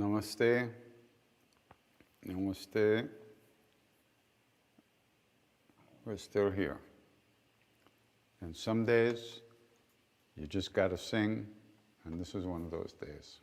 Namaste. Namaste. We're still here. And some days you just got to sing, and this is one of those days.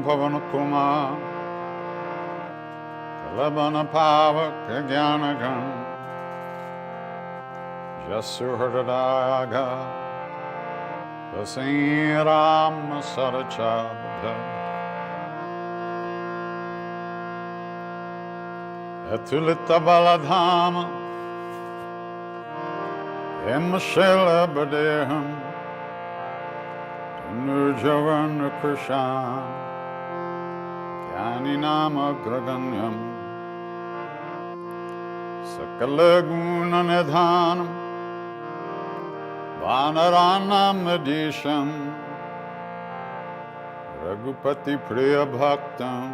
Pavanakuma Kalabana Pavak Jnanagam Jasuhardadaga Vasinram Sarachabda Atulita Baladhama Emashela Badeham Nurjavan Krishna Nama Graganyam Sakalaguna Nidhanam Vanaranam Adisham Raghupati Priya Bhaktam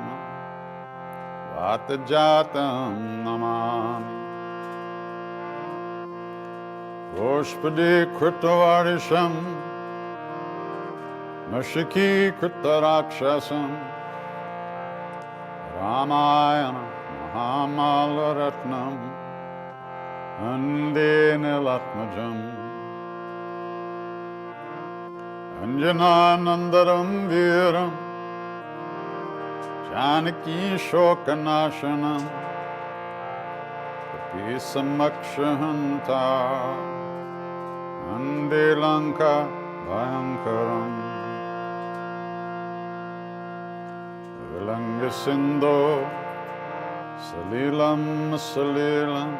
Vatajatam Namami Voshpade Kritavarisham Mashiki Kritarakshasam Ramayana Mahamalaratnam Ande Nilatmajam Anjananandaram Viram Janaki Shokanashanam Kapisamaksahanta Ande Lanka Bhayankaram Vilanga Sindho Salilam Salilam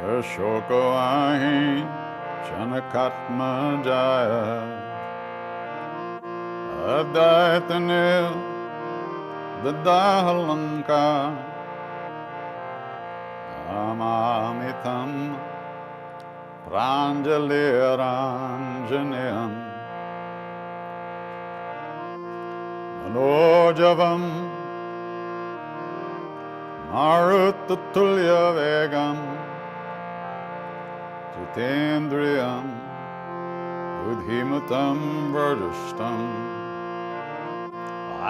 Yashoko Ahi Chanakatma Jaya Adaitanil Dadahalanka Amamitam Pranjaliranjanayam Manojavam Marututulya Vegam Jitendriyam Budhimatam Vardishtam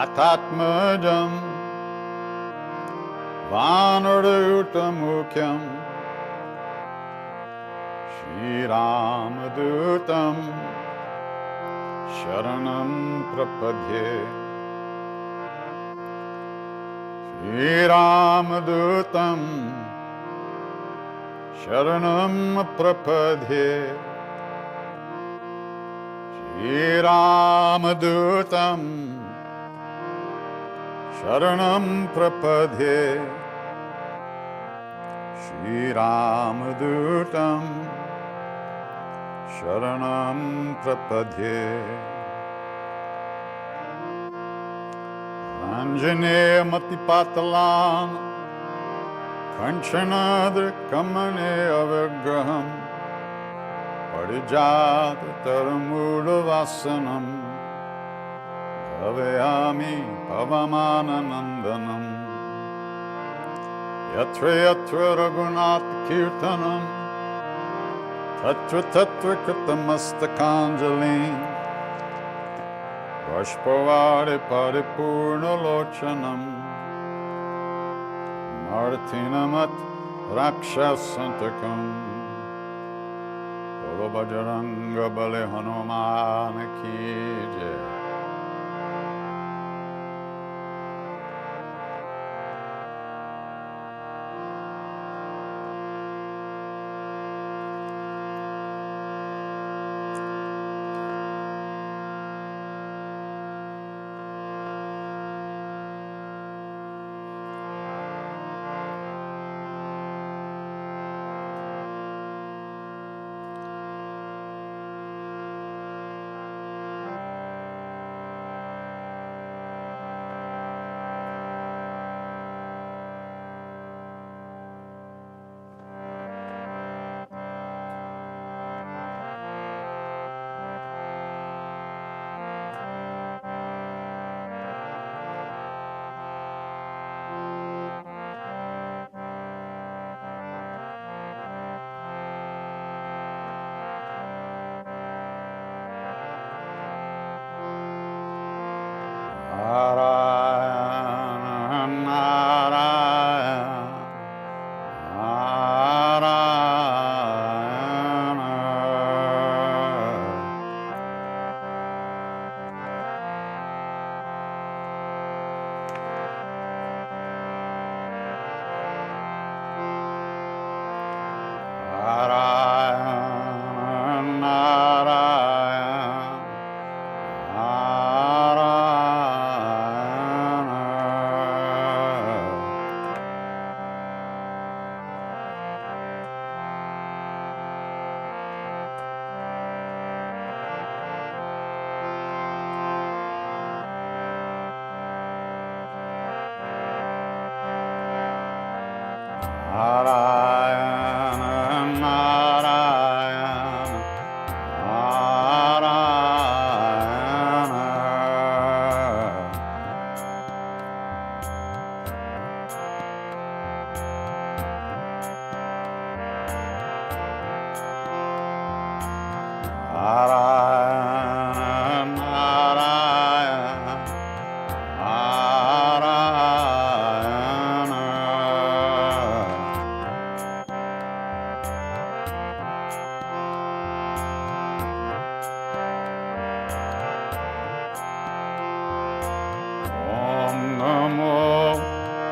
Atatmajam Vanarudutamukyam Shriramadutam Sharanam Prapadye Shriramadutam Sharanam Prapadhe Shriramadutam Sharanam Prapadhe Shriramadutam Sharanam Prapadhe Anjane Matipatalan Kanchanadrikamane Avigraham Parijata Taramudavasanam Bhavayami Pavamana Nandanam Yatra Yatra Raghunath Kirtanam Tatra Tatra Kritamastakanjalim Vashpavare Paripurna Lochanam Martinamat Rakshasantakam Bajranga Bali Hanuman ki jai.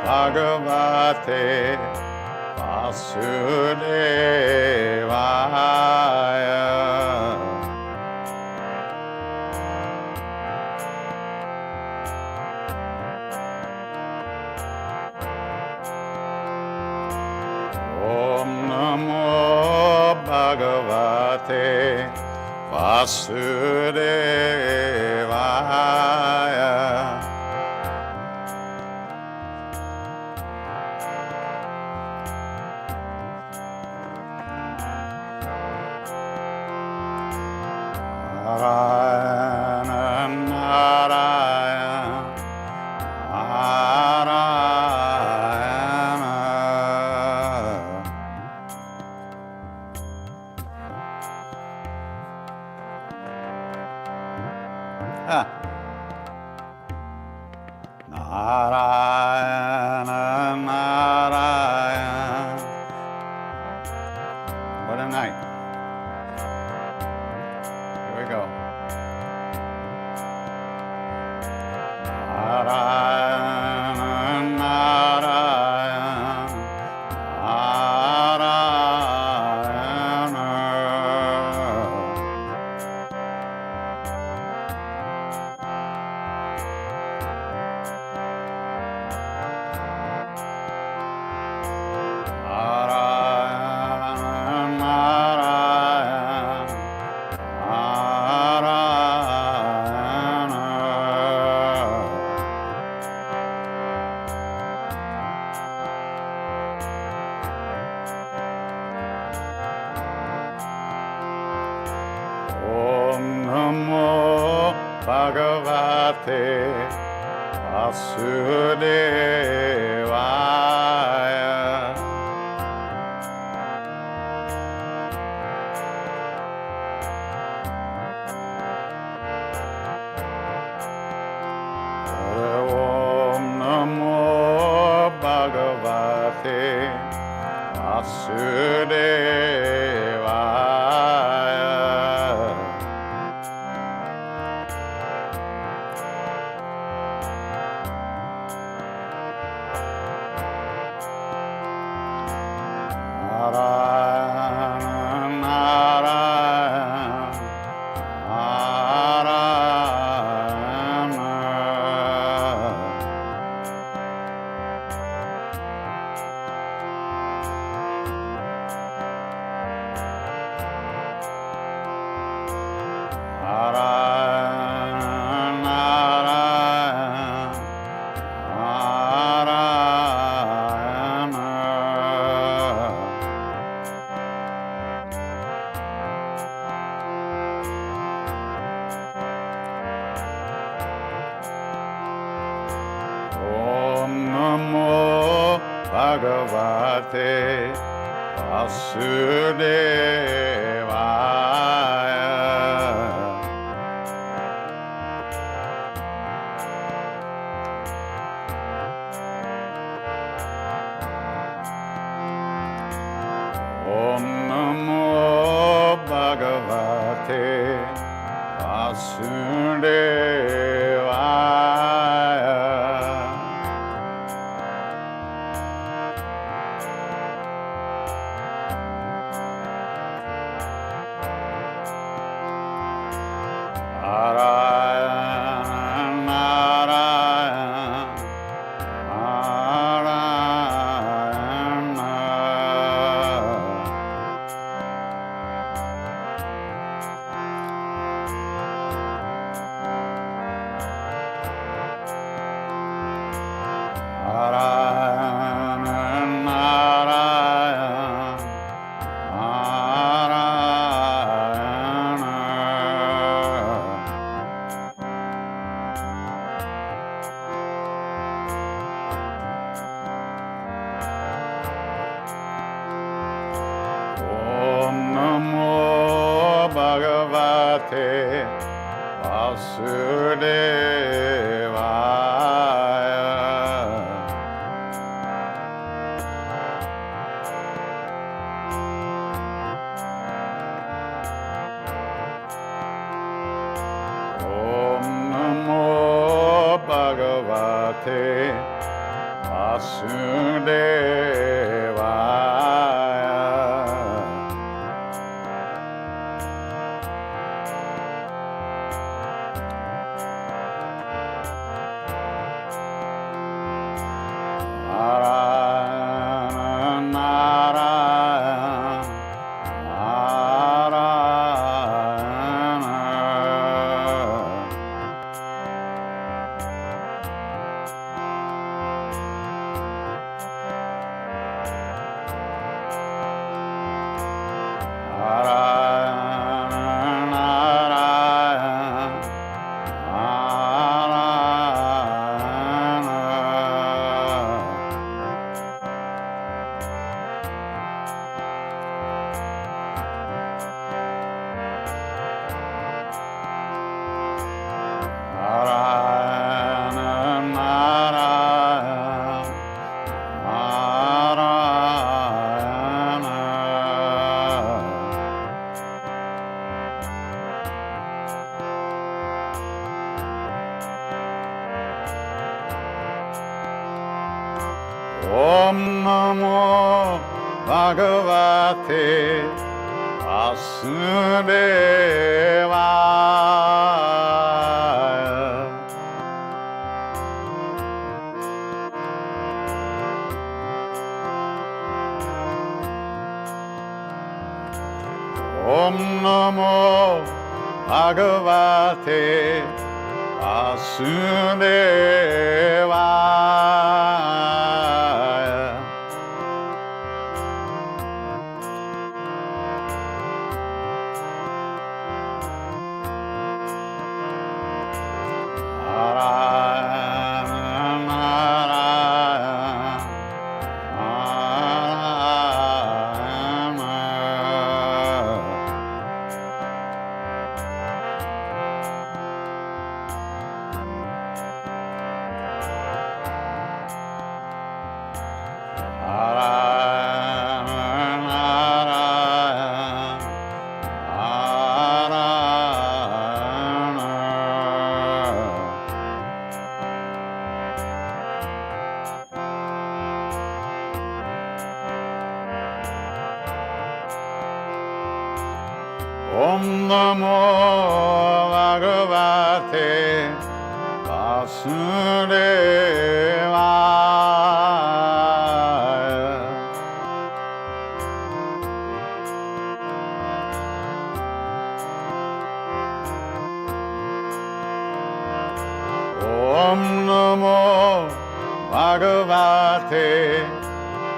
Bhagavate Vasudevaya. Om Namo Bhagavate Vasudevaya. Narayana, Narayana, Narayana. Narayana, Narayana. What a night. Here we go. Narayana, Narayana, Narayana. Bhagavate Vasudevaya. Om Namo Bhagavate Vasudevaya. Bhagavate Vasudevaya. Om Namo Bhagavate Vasudevaya. Om Namo Bhagavate Vasudevaya. Om Namo Bhagavate Vasudevaya. Om Namo Bhagavate Vasudevaya. Om Namo Bhagavate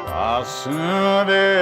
Vasudevaya.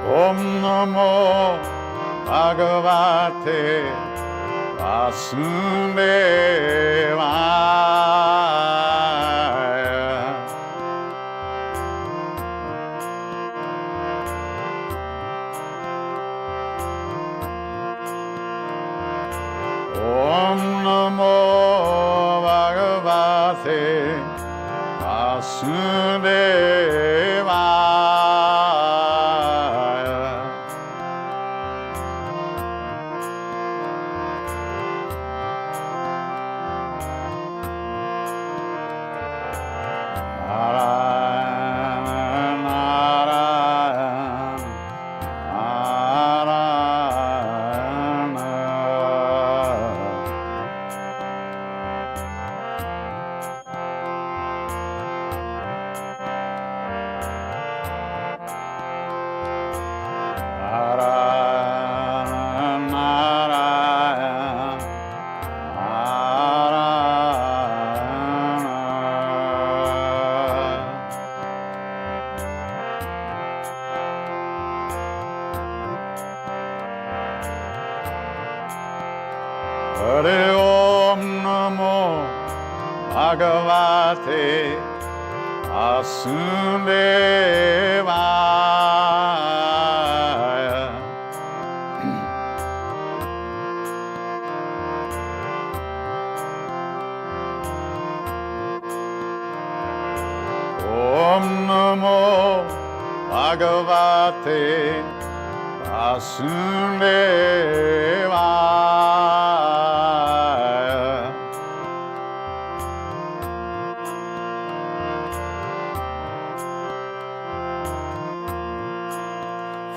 Om Namo Bhagavate Vasudevaya. Om Namo Bhagavate Vasudevaya. Hare Om Namo Bhagavate Vasudevaya. Om Namo Bhagavate Vasudevaya.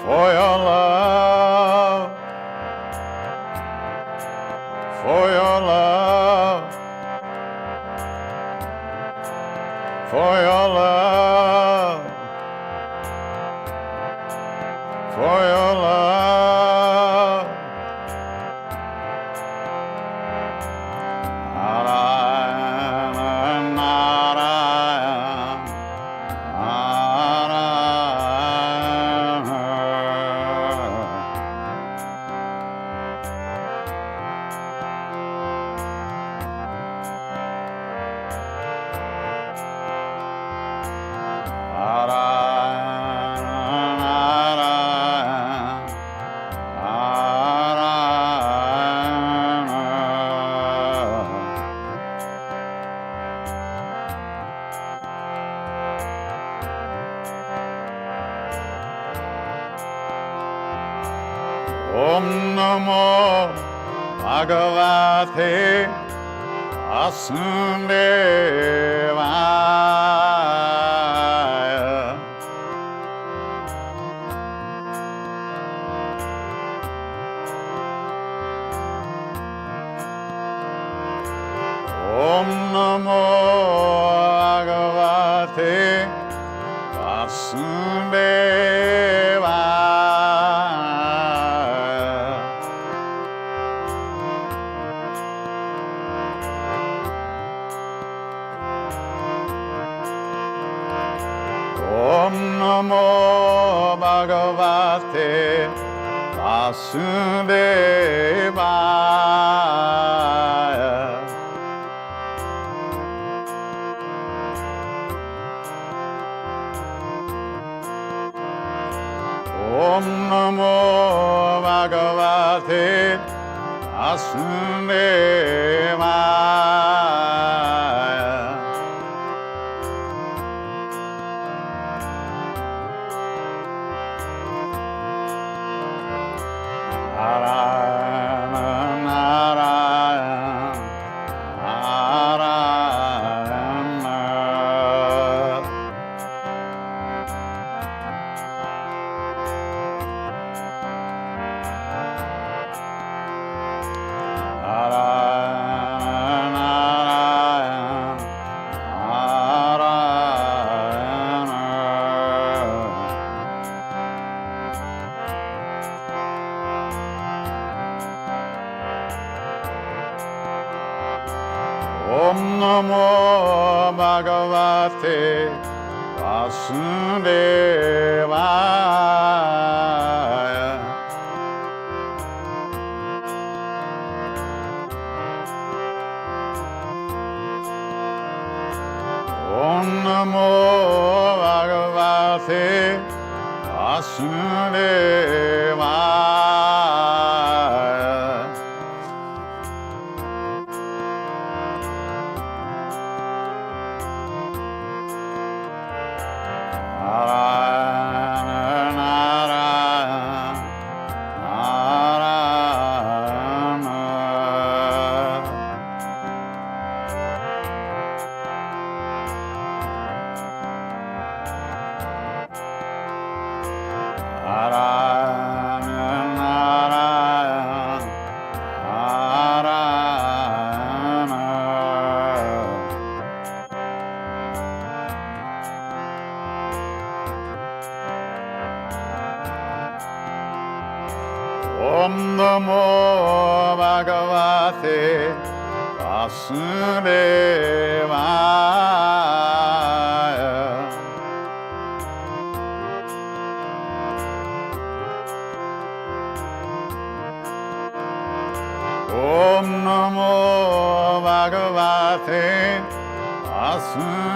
For your love, for your love, for your love, for your love. Narayana, Narayana, Narayana. Om Namo Bhagavate Vasudevaya. Om Namo Bhagavate Vasudevaya. Om Namo Bhagavate Vasudevaya. Om Namo Bhagavate Vasudevaya. Narayana, Narayana, Narayana. Om Namo Bhagavate Vasudevaya. Om Namo Bhagavate Vasudevaya. Om Namo Bhagavate Vasudevaya.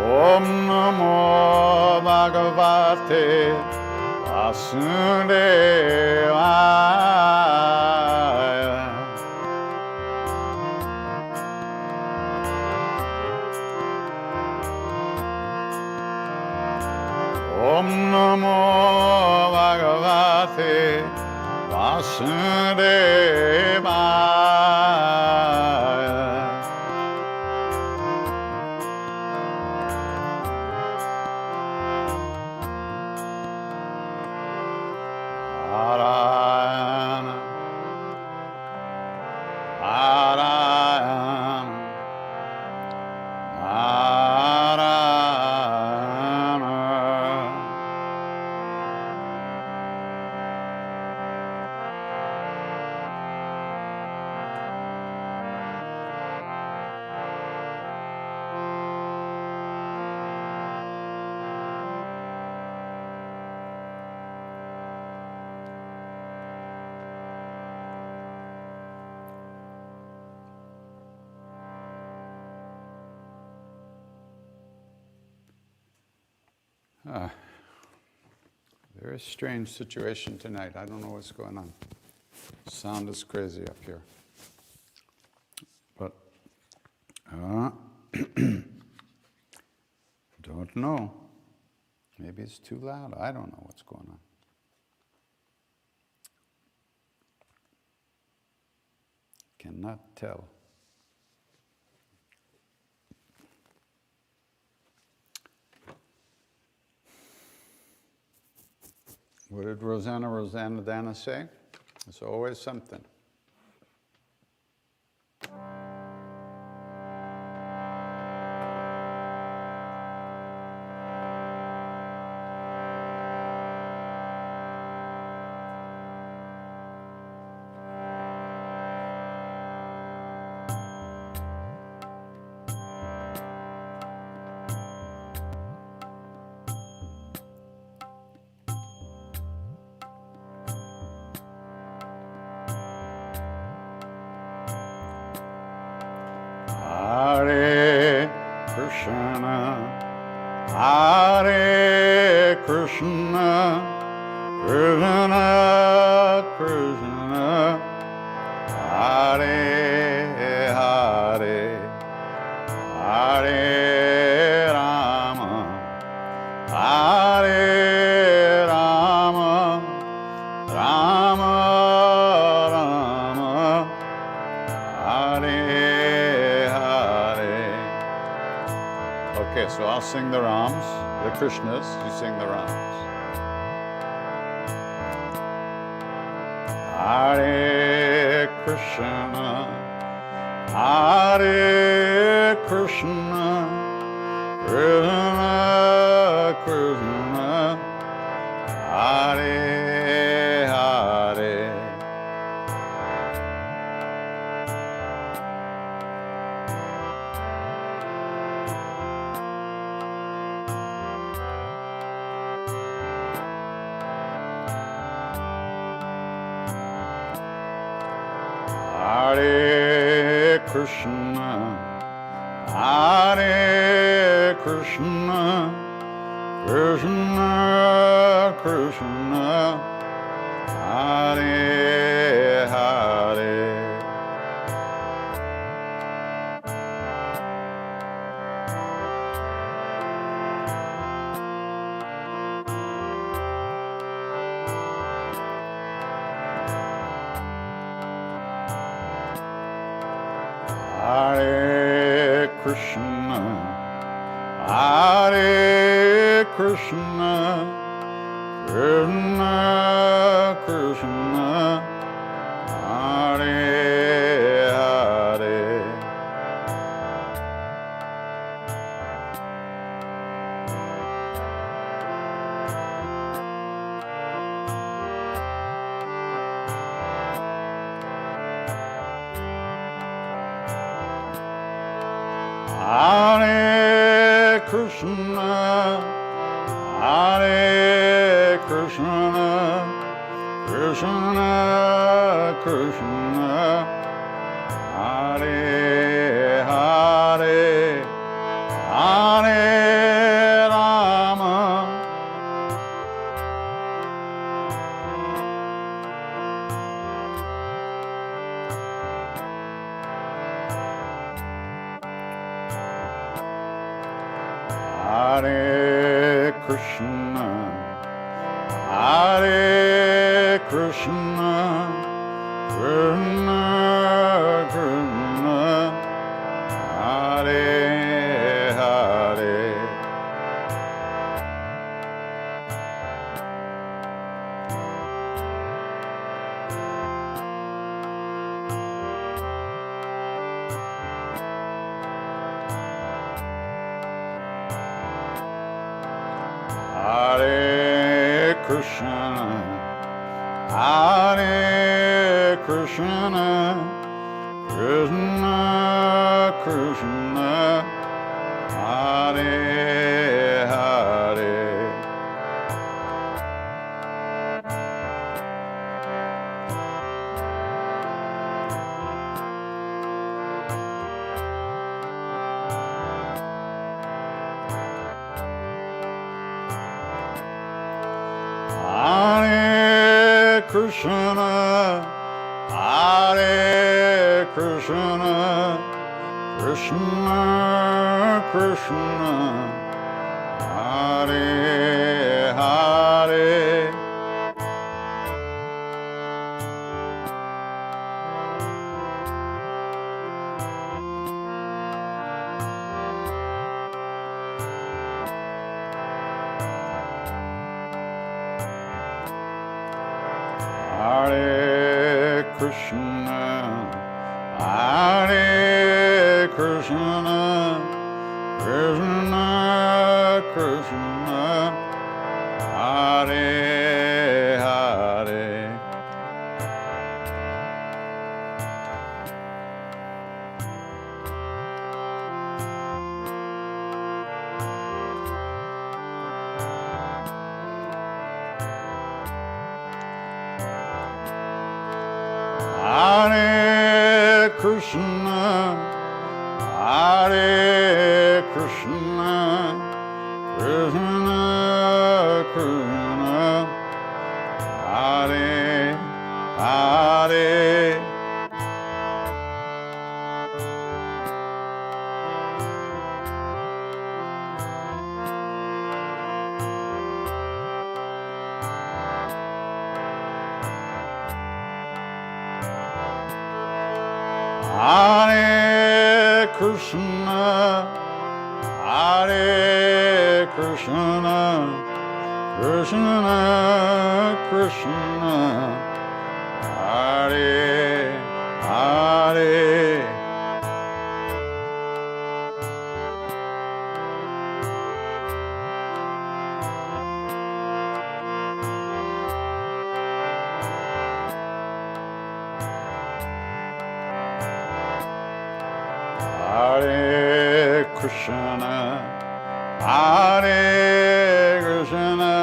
Om Namo Bhagavate Vasudevaya. Om Namo Bhagavate Vasudevaya. Narayana, Narayana, Narayana. Very strange situation tonight. I don't know what's going on. Sound is crazy up here. But, don't know. Maybe it's too loud. I don't know what's going on. Cannot tell. What did Rosanna Dana say? There's always something. Hare Krishna, Hare Krishna, Krishna Krishna, Hare Hare, Hare Okay, so I'll sing the Rams, the Krishnas, you sing the Rams. Hare Krishna, Hare Krishna, Krishna Krishna, Hare Hare. Hare Krishna, Hare Krishna, Krishna Krishna, Hare Hare. Hare Krishna, Hare Krishna, Krishna Krishna, Hare Hare. Hare Krishna, Hare Krishna, Krishna Krishna, Hare Hare, Hare Rama, Hare Krishna, Hare Krishna, Krishna Krishna, Hare Hare. Hare Krishna, Hare Krishna, Krishna Krishna, Hare Hare. Hare Krishna, Hare Krishna, Krishna Krishna, Hare Hare. Hare Krishna, Hare Krishna, Krishna Krishna, Hare Hare. Hare Krishna, Hare Krishna, Krishna Krishna, Hare Hare. Hare Krishna, Hare Krishna, Krishna Krishna, Hare Hare. Hare Krishna, Hare Krishna,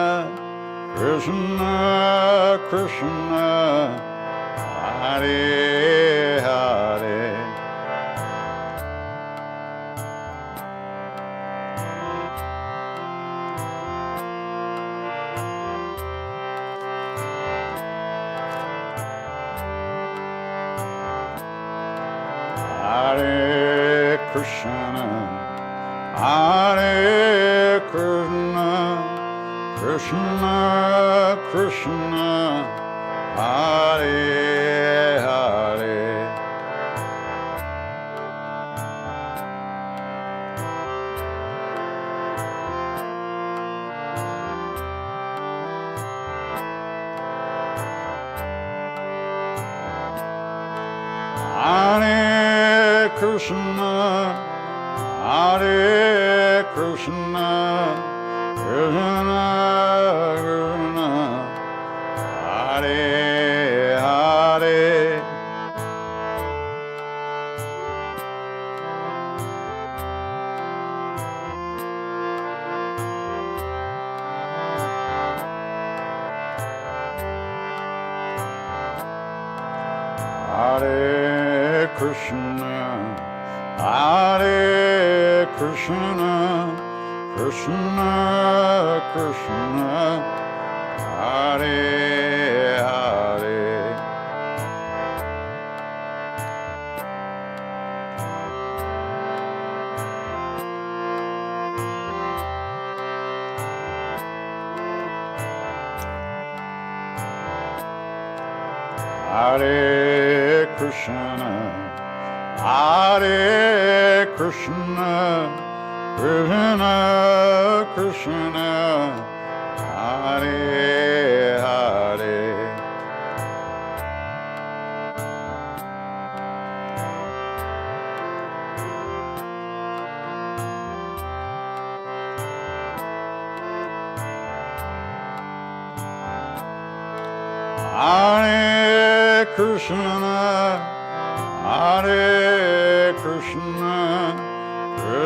Krishna Krishna, Hare Hare. Hare Krishna, Hare Krishna, Krishna Krishna, Hare Hare. Hare Krishna, Hare Krishna, Krishna Krishna, Hare Hare. Hare Krishna, Hare Krishna, Krishna Krishna, Hare Hare. Hare Krishna, Hare Krishna, Krishna Krishna, Hare Hare. Hare Krishna, Hare Krishna,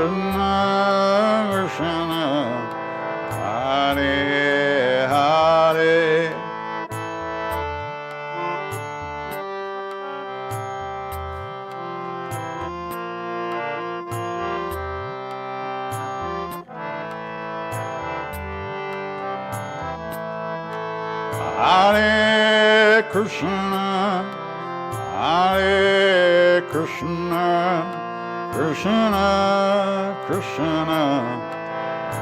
Krishna Krishna, Hare Hare. Hare Krishna, Hare Krishna, Krishna Krishna,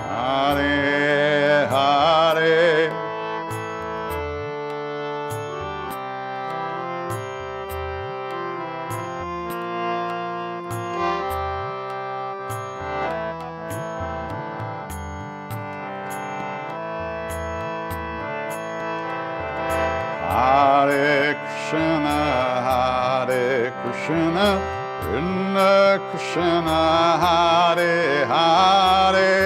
Hare Hare. Hare Krishna, Hare Krishna, Krishna Krishna, Hare Hare.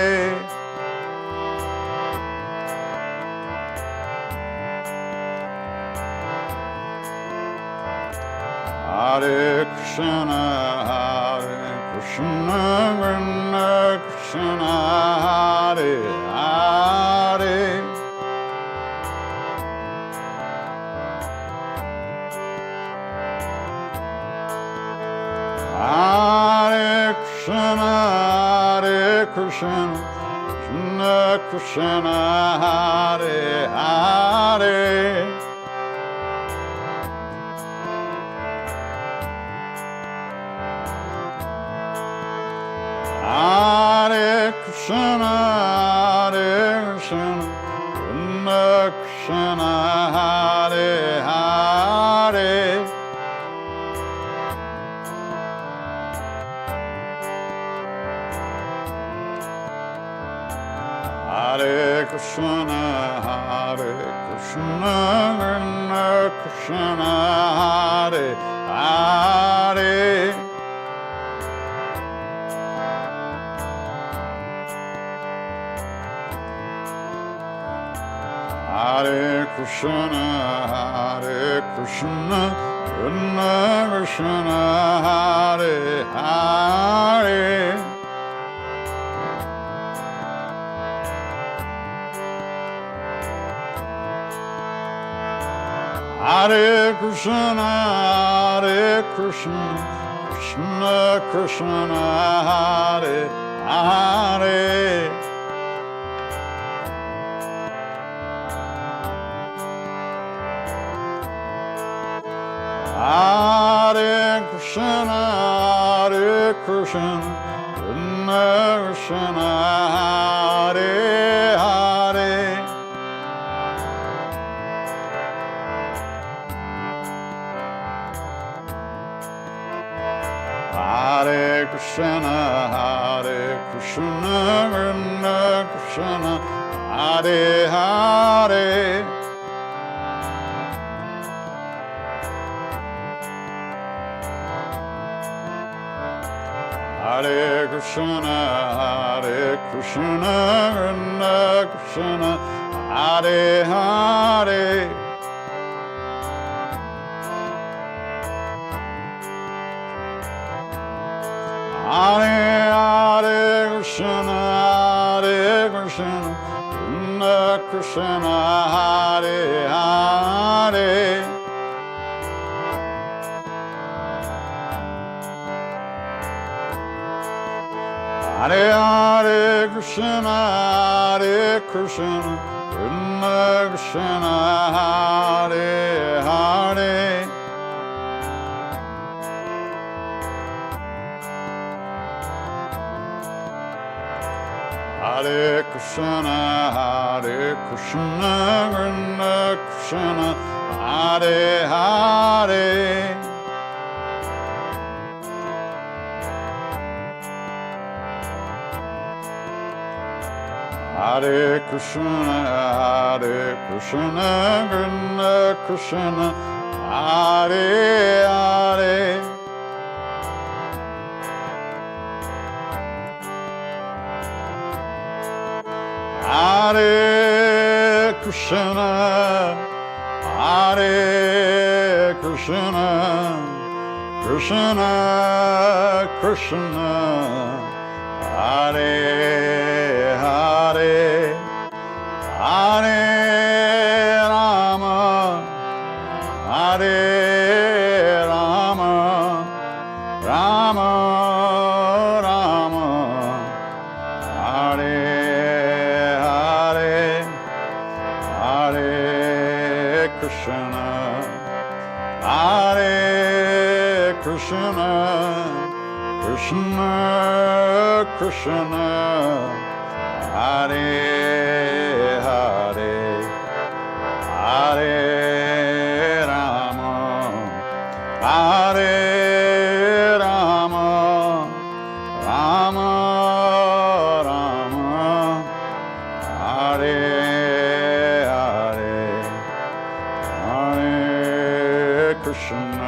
Hare Krishna, Hare Krishna, Krishna Krishna, Hare Hare. Hare Krishna, Hare Krishna, Krishna Krishna, Hare Hare. Hare Krishna, Hare Krishna, Krishna Krishna, Hare Hare. Hare Krishna, Krishna Krishna, Hare Hare. Hare Krishna, Krishna Krishna, Hare Hare. Hare Krishna, Krishna Krishna, Hare Hare. Hare Krishna, Krishna Krishna, Hare Hare. Hare Krishna, Krishna Krishna, Hare Hare. Hare Krishna, Krishna Krishna, Hare Hare. Hare Hare Krishna, Krishna Krishna, Hare Hare. Hare Hare Krishna, Krishna Krishna, Hare Hare. Hare Krishna, Krishna Krishna, Hare Hare. Hare Krishna, Krishna Krishna, Hare Hare. Hare Krishna, Krishna Krishna Krishna, Hare Hare. Hare Rama, Hare Rama, Rama Rama, Hare Hare. Hare Krishna, Krishna Krishna Krishna, Hare Hare. Hare Rama, Hare Rama, Rama Rama, Hare Hare. Hare Krishna,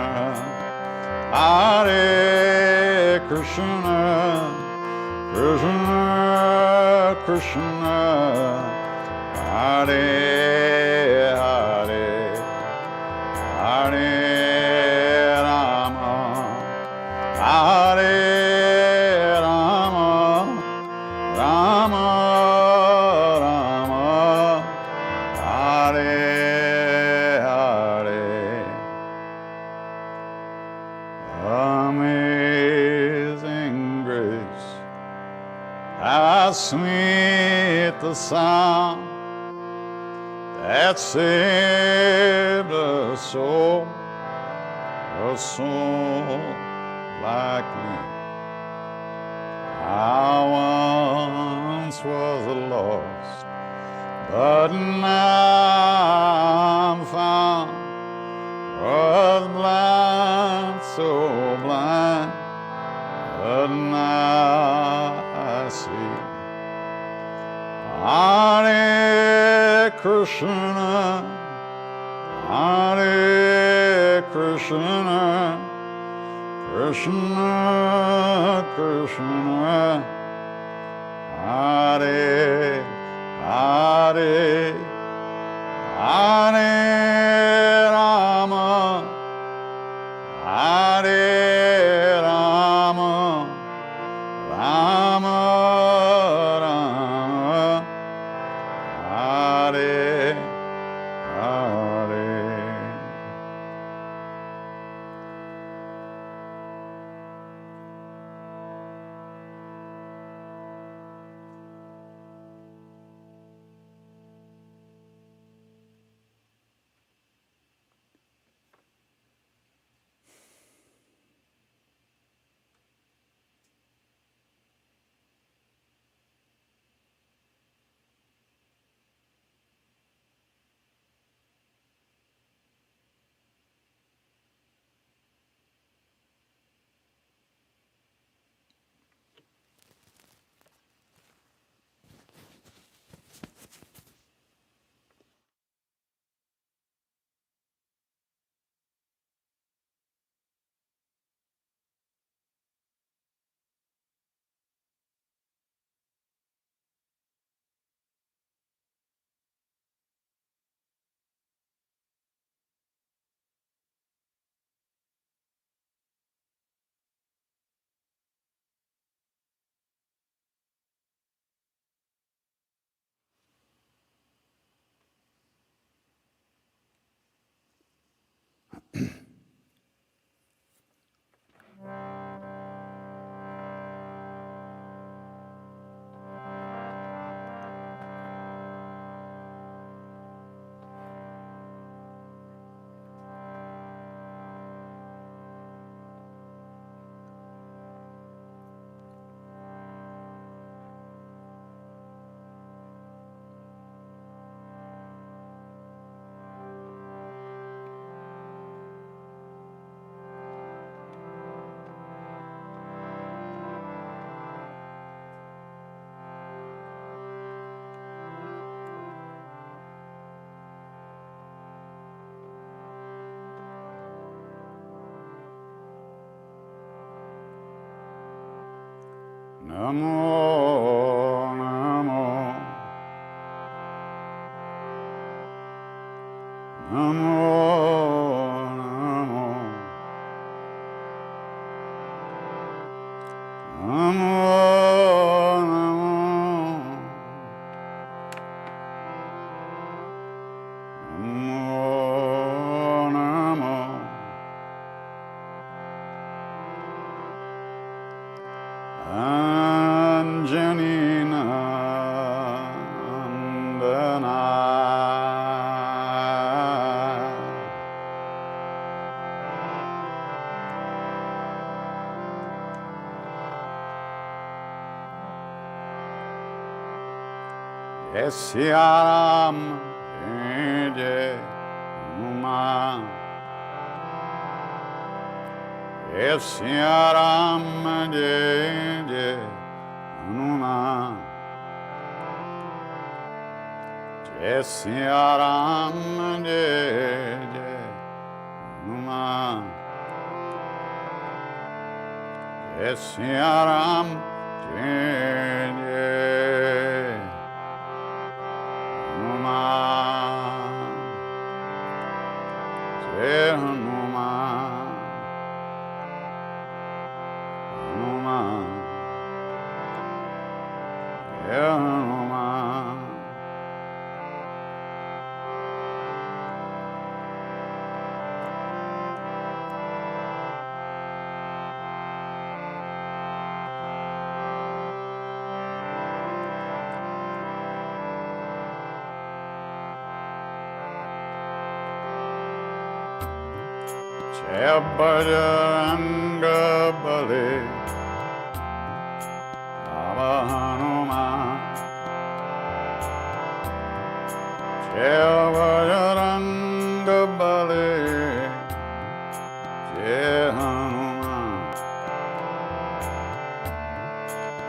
Krishna Krishna Krishna, Hare Hare. Hare Rama, Hare Rama, Rama Rama, Hare Hare. Amazing grace, how sweet the sound that saved a soul like me. I once was lost, but now I'm found. Was blind, so blind, but now I see. Hare Krishna, Hare Krishna, Krishna Krishna, Hare Hare, Hare Rama, Hare Rama, Rama Rama, Hare Hare. Namo, Namo, Namo, Namo, Namo, Namo, Namo, Anjanina Andana Yesyaram Jai Hanuman Yesyaram Jai Hanuman Yesyaram Jai Hanuman Yesyaram Jai Hanuman Jai Hanuman Hanuman Jai Hanuman Jai Bajranga Bali Baba Hanuman Jai Bajranga Bali Jai Hanuman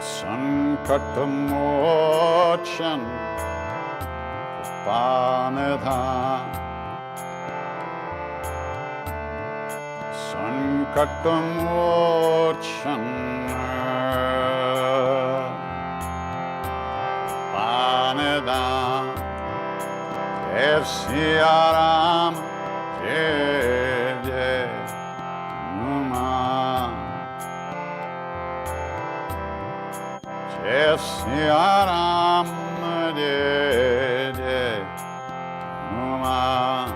Sankatammochana Krishnamochen Kripanidhan Sankatamochan Kripanidhan Jai Siya Ram Jai Jai Hanuman Jai Siya Ram Jai Jai Hanuman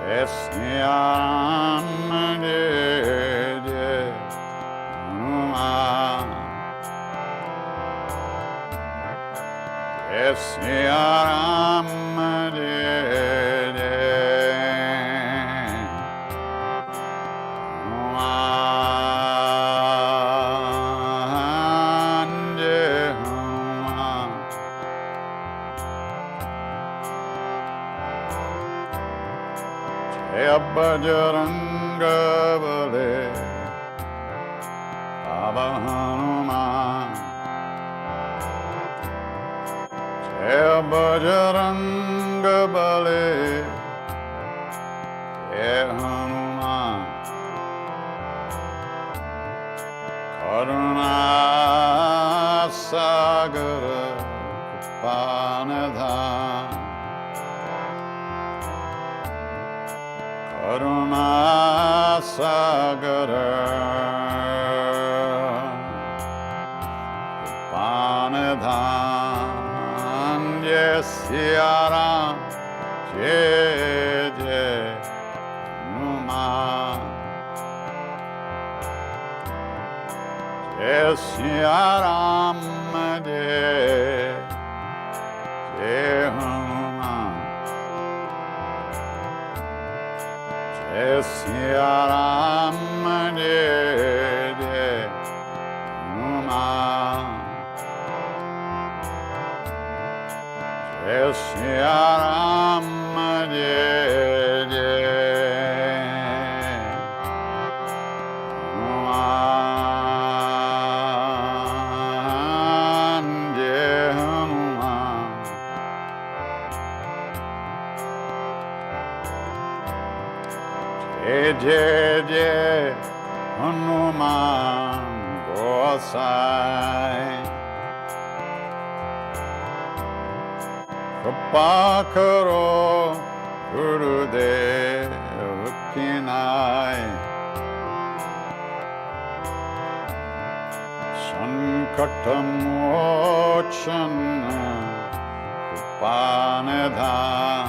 Jai Siya Ram Jai Jai Hanuman Jai Siya Ram Jai Jai Hanuman Jai Hanuman Jai Bajranga Bali Baba Hanuman Jai Bajranga Bali Jai Hanuman Karuna Sagara Kripanidhan Karuna Sagara Kripanidhan Jai Siya Ram Jai Jai Hanuman Jai Siya Ram Jai Jai Hanuman Jai Siya Ram Jai Jai Hanuman Jai Siya Ram Jai Jai Hanuman Jai Hanuman Jai Jai Jai Hanuman Gosai Kripa karo Gurudev Kinai Sankatamochan Kripanidhan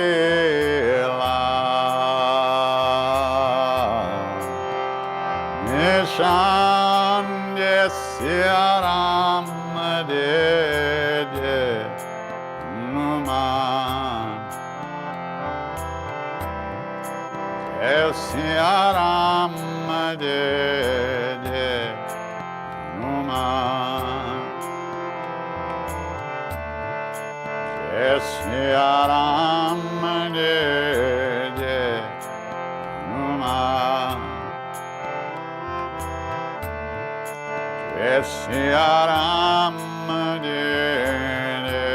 Alalangotila Nishan Jai Siya Ram Jai Jai Hanuman Jai Siya Ram Jai Jai Hanuman Jai Siya Ram Jai Jai Hanuman Jai Siya Ram Jai Jai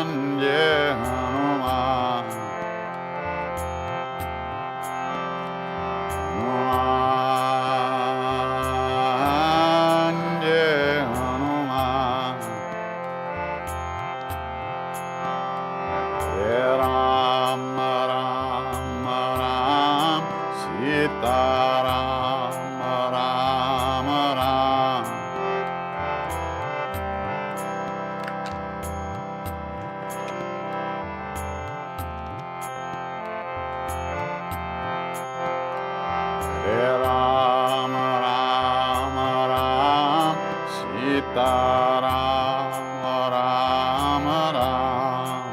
Hanuman Jai Hanuman Hanuman Jai Hanuman Jai Ram Ram Ram Sita Ram Ram Ram Jai Ram Ram Ram Sita Ram Ram Ram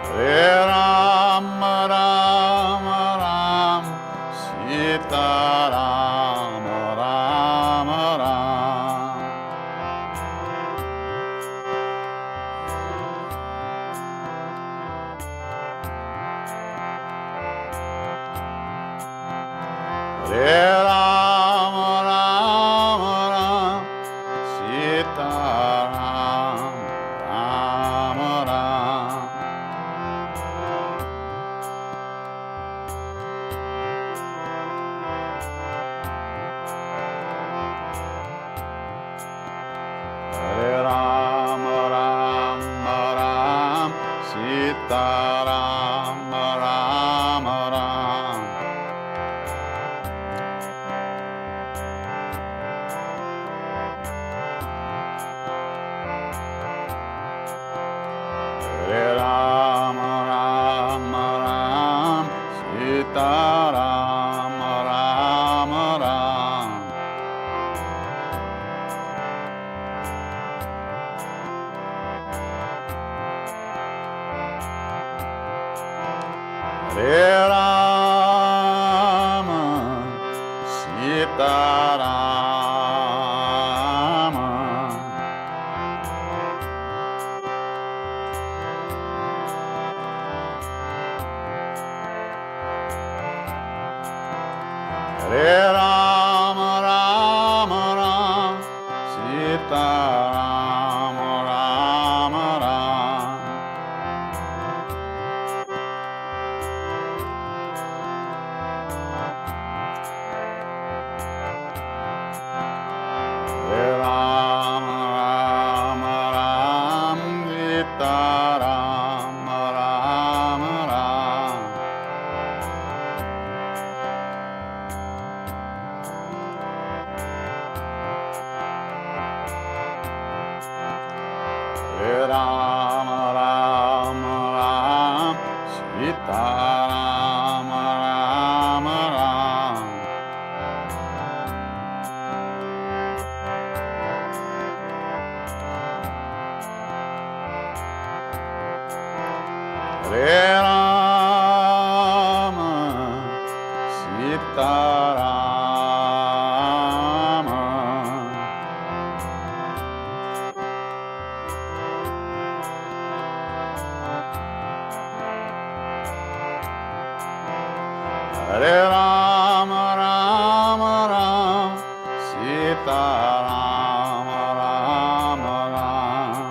Jai Ram Ram Ram Sita Ram Ram Ram Hare Ram Ram Ram Sita Ram Ram Ram Hare Ram Ram Ram Sita Ram Ram Ram Hare Ram Ram Ram Sita Ram Ram Ram Hare Rama Sita Rama Hare Rama Rama Rama Sita Rama Rama Rama Hare Rama Rama Rama Sita Rama Rama Rama Hare Rama Rama Rama Sita Rama Rama Rama Hare Rama Sita Rama Hare Rama Rama Rama Sita Rama Rama Rama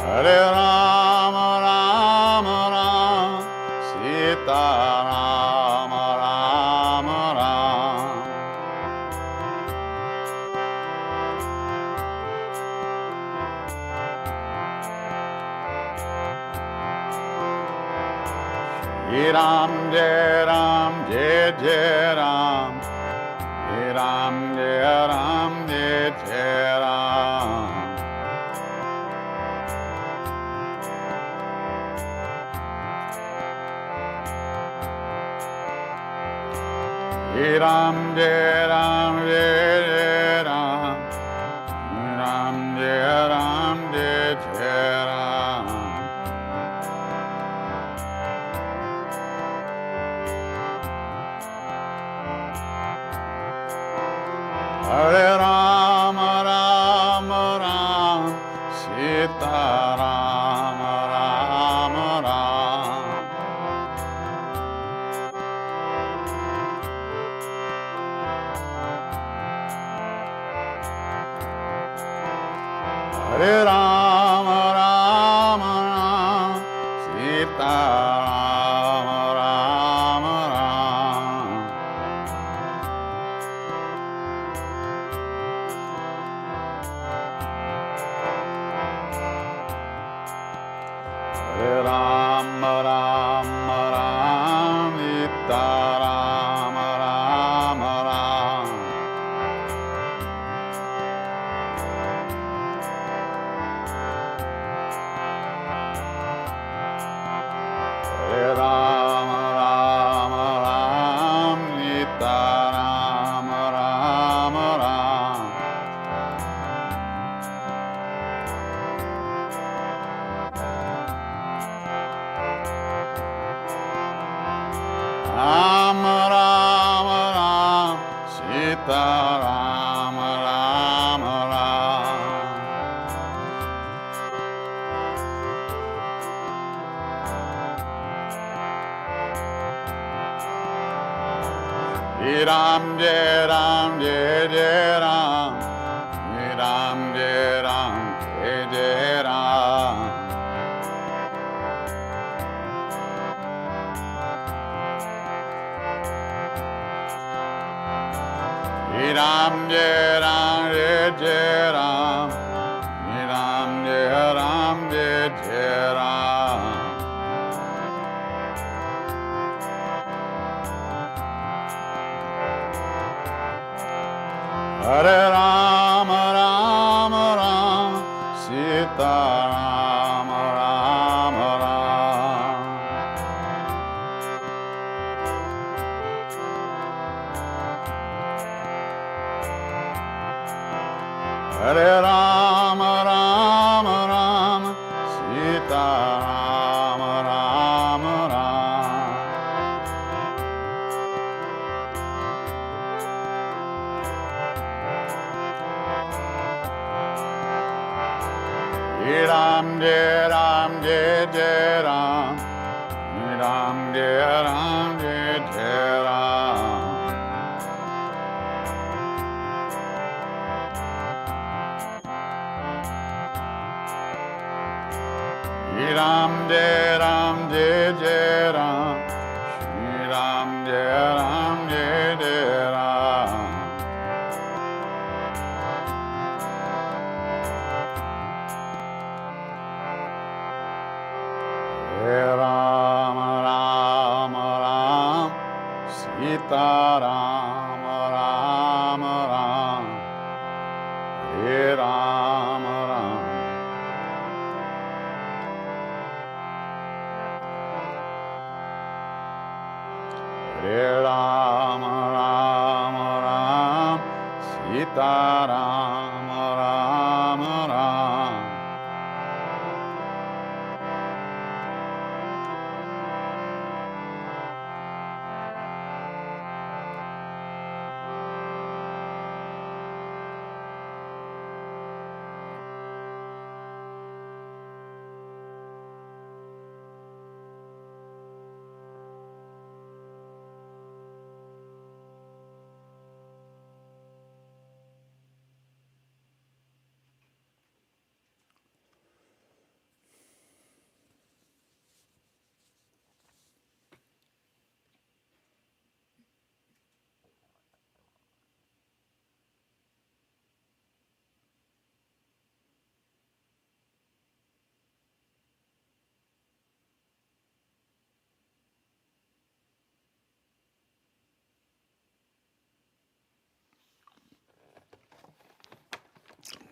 Hare Rama Rama Rama Sita Rama Rama Rama Shri Ram Jai Ram Jai Jai Ram Shri Ram Jai Ram Jai Jai Ram Shri Ram Jai Ram Jai Jai Ram Shri Ram Jai Ram Jai Jai Ram Hare Rama Rama Rama Sita Rama Rama Rama Hare Rama Rama Rama Sita Rama Rama Rama Rama Rama Rama. Ram Jai Ram Jai Jai Ram, Ram Jai Ram Jai Jai Ram. Ram Jai Ram Jai Jai Ram, Ram Jai Ram Jai Jai Ram. Hare Rama Rama Rama, Sita Rama Rama Rama. Hare Rama Rama Rama, Sita Rama Rama Rama. Ram Jai Ram Jai Jai Ram, Ram Jai Ram Jai Jai Ram. Ram Jai Ram Jai Jai Ram, Ram Jai Ram Jai Jai Ram. Rama Rama Ram, Sita Rama Rama Ram, Rama Ram. Rama Rama Ram, Sita Rama Rama Ram.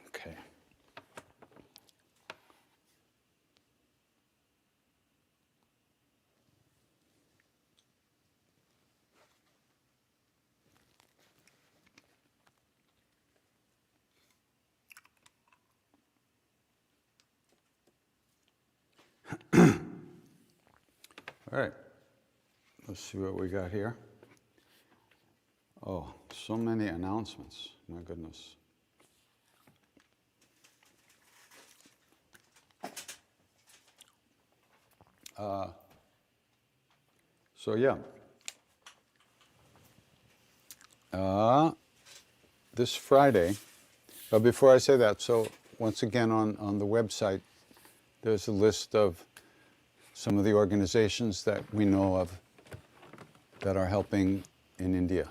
Okay. All right, let's see what we got here. Oh, so many announcements, my goodness. So yeah, this Friday, but before I say that, so once again on the website, there's a list of some of the organizations that we know of that are helping in India.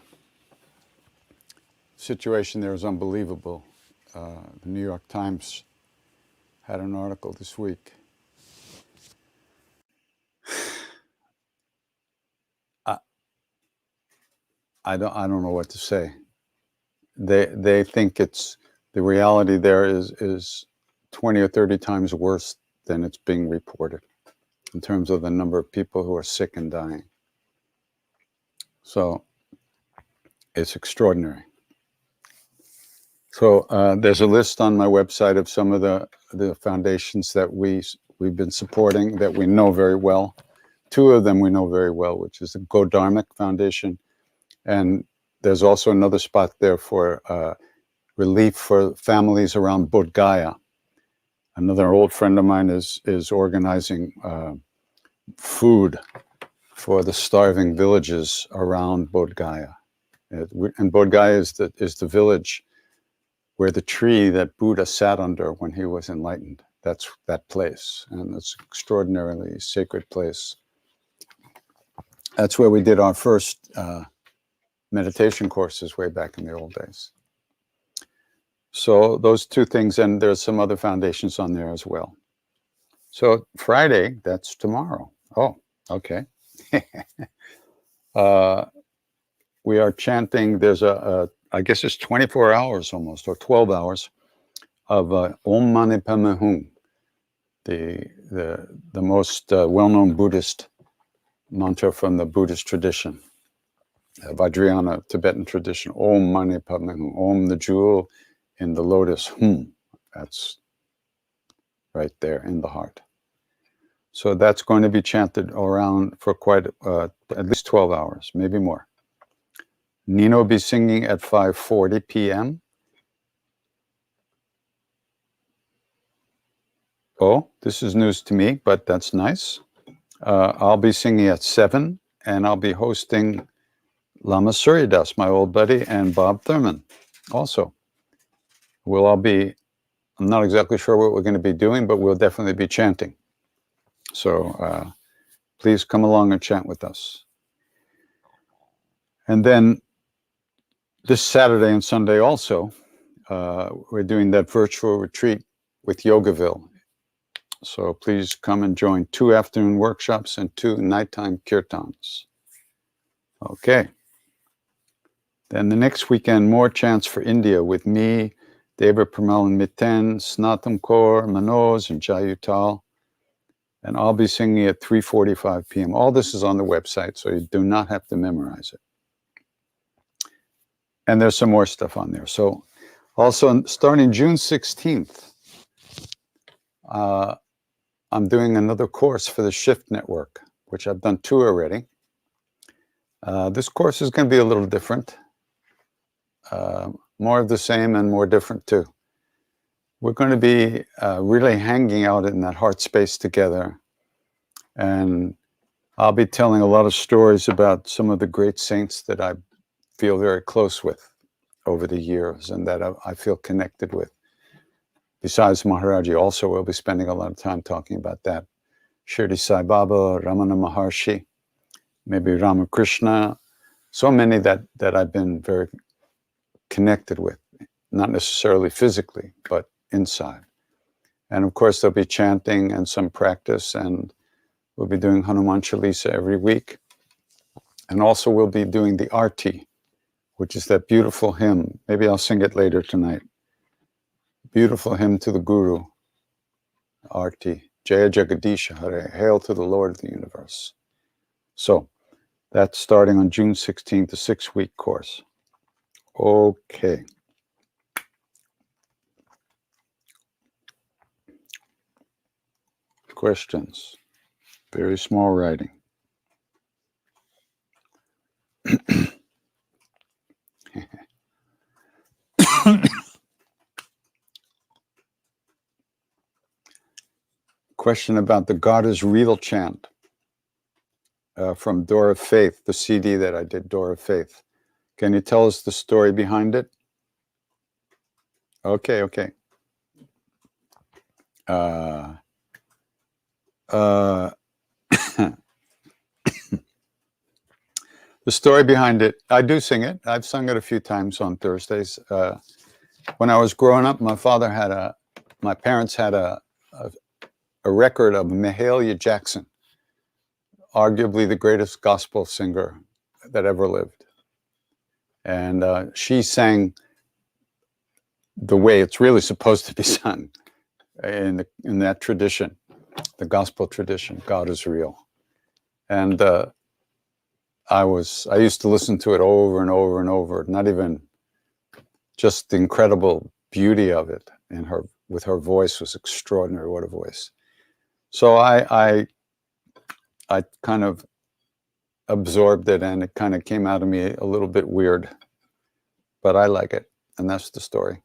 The situation there is unbelievable. The New York Times had an article this week. I don't know what to say. They think it's the reality there is 20 or 30 times worse than it's being reported in terms of the number of people who are sick and dying. So it's extraordinary. So there's a list on my website of some of the foundations that we've been supporting that we know very well. Two of them we know very well, which is the Godharmic Foundation and there's also another spot there for relief for families around Bodh Gaya. Another old friend of mine is organizing food for the starving villages around Bodh Gaya. And Bodh Gaya is the village where the tree that Buddha sat under when he was enlightened. That's that place, and it's an extraordinarily sacred place. That's where we did our first meditation courses way back in the old days. So those two things, and there's some other foundations on there as well. So Friday, that's tomorrow. Oh, okay. We are chanting. There's I guess it's 24 hours almost, or 12 hours of Om Mani Padme Hum, the most well-known Buddhist mantra from the Buddhist tradition, Vajrayana Tibetan tradition. Om Mani Padme Hum. Om, the jewel in the lotus. Hum, that's right there in the heart. So that's going to be chanted around for quite at least 12 hours, maybe more. Nina will be singing at 5:40 p.m. Oh, this is news to me, but that's nice. I'll be singing at 7, and I'll be hosting Lama Suryadas, my old buddy, and Bob Thurman also. We'll all be, I'm not exactly sure what we're going to be doing, but we'll definitely be chanting. So please come along and chant with us. And then this Saturday and Sunday also, we're doing that virtual retreat with Yogaville. So please come and join 2 afternoon workshops and 2 nighttime kirtans. Okay. Then the next weekend, more chants for India with me, Deva Premal and Miten, Snatam Kaur, Manoj, and Jayutal. And I'll be singing at 3:45 p.m. All this is on the website, so you do not have to memorize it. And there's some more stuff on there. So also starting June 16th, I'm doing another course for the Shift Network, which I've done 2 already. This course is going to be a little different. More of the same and more different too. We're going to be really hanging out in that heart space together. And I'll be telling a lot of stories about some of the great saints that I feel very close with over the years and that I feel connected with. Besides Maharaji, also we'll be spending a lot of time talking about that. Shirdi Sai Baba, Ramana Maharshi, maybe Ramakrishna, so many that I've been very connected with, not necessarily physically, but inside. And of course, there'll be chanting and some practice, and we'll be doing Hanuman Chalisa every week. And also we'll be doing the Arti, which is that beautiful hymn. Maybe I'll sing it later tonight. Beautiful hymn to the Guru, Arti. Jaya Jagadisha Hare, hail to the Lord of the universe. So that's starting on June 16th, a 6-week course. Okay. Questions? Very small writing. Question about the God is Real chant from Door of Faith, the CD that I did, Door of Faith. Can you tell us the story behind it? Okay. The story behind it, I do sing it. I've sung it a few times on Thursdays. When I was growing up, my parents had a record of Mahalia Jackson, arguably the greatest gospel singer that ever lived. And she sang the way it's really supposed to be sung in that tradition, the gospel tradition, God is Real. And I used to listen to it over and over and over, not even just the incredible beauty of it, and with her voice was extraordinary. What a voice. So I kind of absorbed it, and it kind of came out of me a little bit weird but I like it, and that's the story.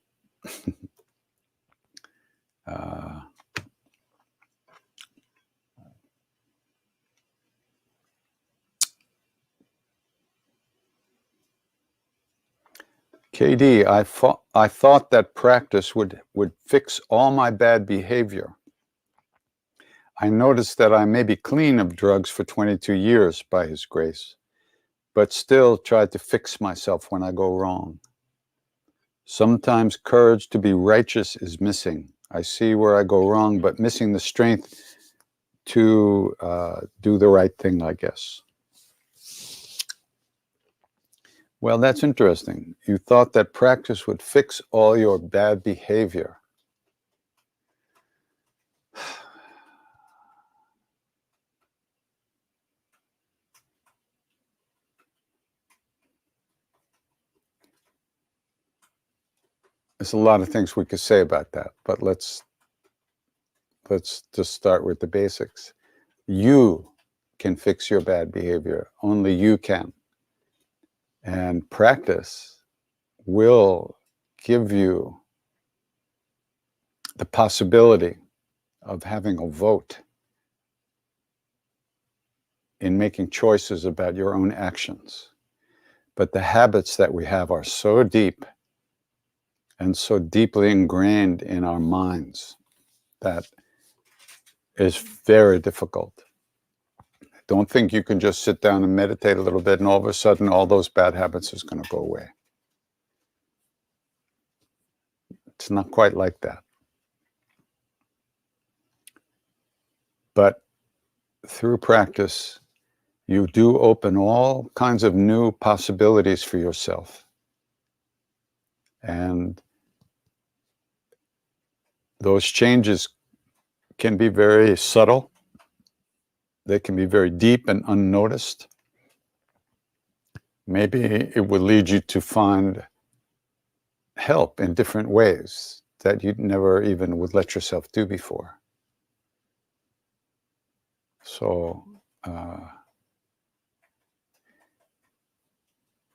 KD, I thought that practice would fix all my bad behavior. I noticed that I may be clean of drugs for 22 years by His grace, but still try to fix myself when I go wrong. Sometimes courage to be righteous is missing. I see where I go wrong, but missing the strength to do the right thing, I guess. Well, that's interesting. You thought that practice would fix all your bad behavior. There's a lot of things we could say about that, but let's just start with the basics. You can fix your bad behavior. Only you can. And practice will give you the possibility of having a vote in making choices about your own actions. But the habits that we have are so deep and so deeply ingrained in our minds that is very difficult. Don't think you can just sit down and meditate a little bit and all of a sudden all those bad habits is going to go away. It's not quite like that. But through practice, you do open all kinds of new possibilities for yourself. And those changes can be very subtle. They can be very deep and unnoticed. Maybe it will lead you to find help in different ways that you never even would let yourself do before. So,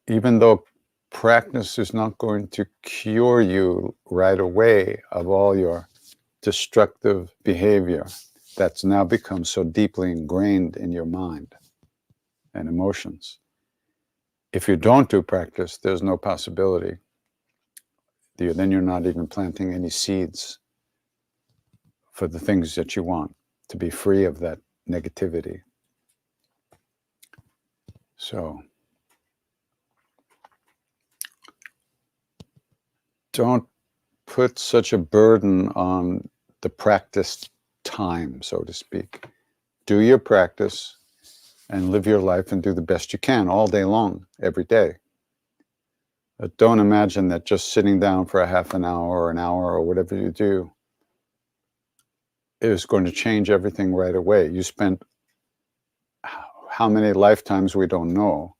even though practice is not going to cure you right away of all your destructive behavior that's now become so deeply ingrained in your mind and emotions, if you don't do practice, there's no possibility. Then you're not even planting any seeds for the things that you want, to be free of that negativity. So, don't put such a burden on the practice time, so to speak. Do your practice and live your life and do the best you can all day long, every day. But don't imagine that just sitting down for a half an hour or an hour or whatever you do is going to change everything right away. You spent how many lifetimes we don't know,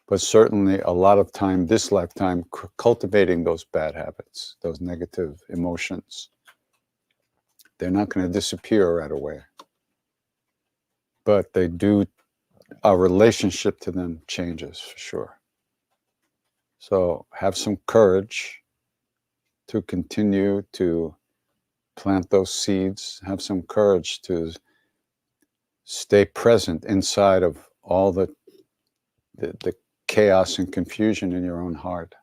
but certainly a lot of time this lifetime cultivating those bad habits, those negative emotions. They're not going to disappear right away, but they do. Our relationship to them changes for sure. So have some courage to continue to plant those seeds. Have some courage to stay present inside of all the chaos and confusion in your own heart.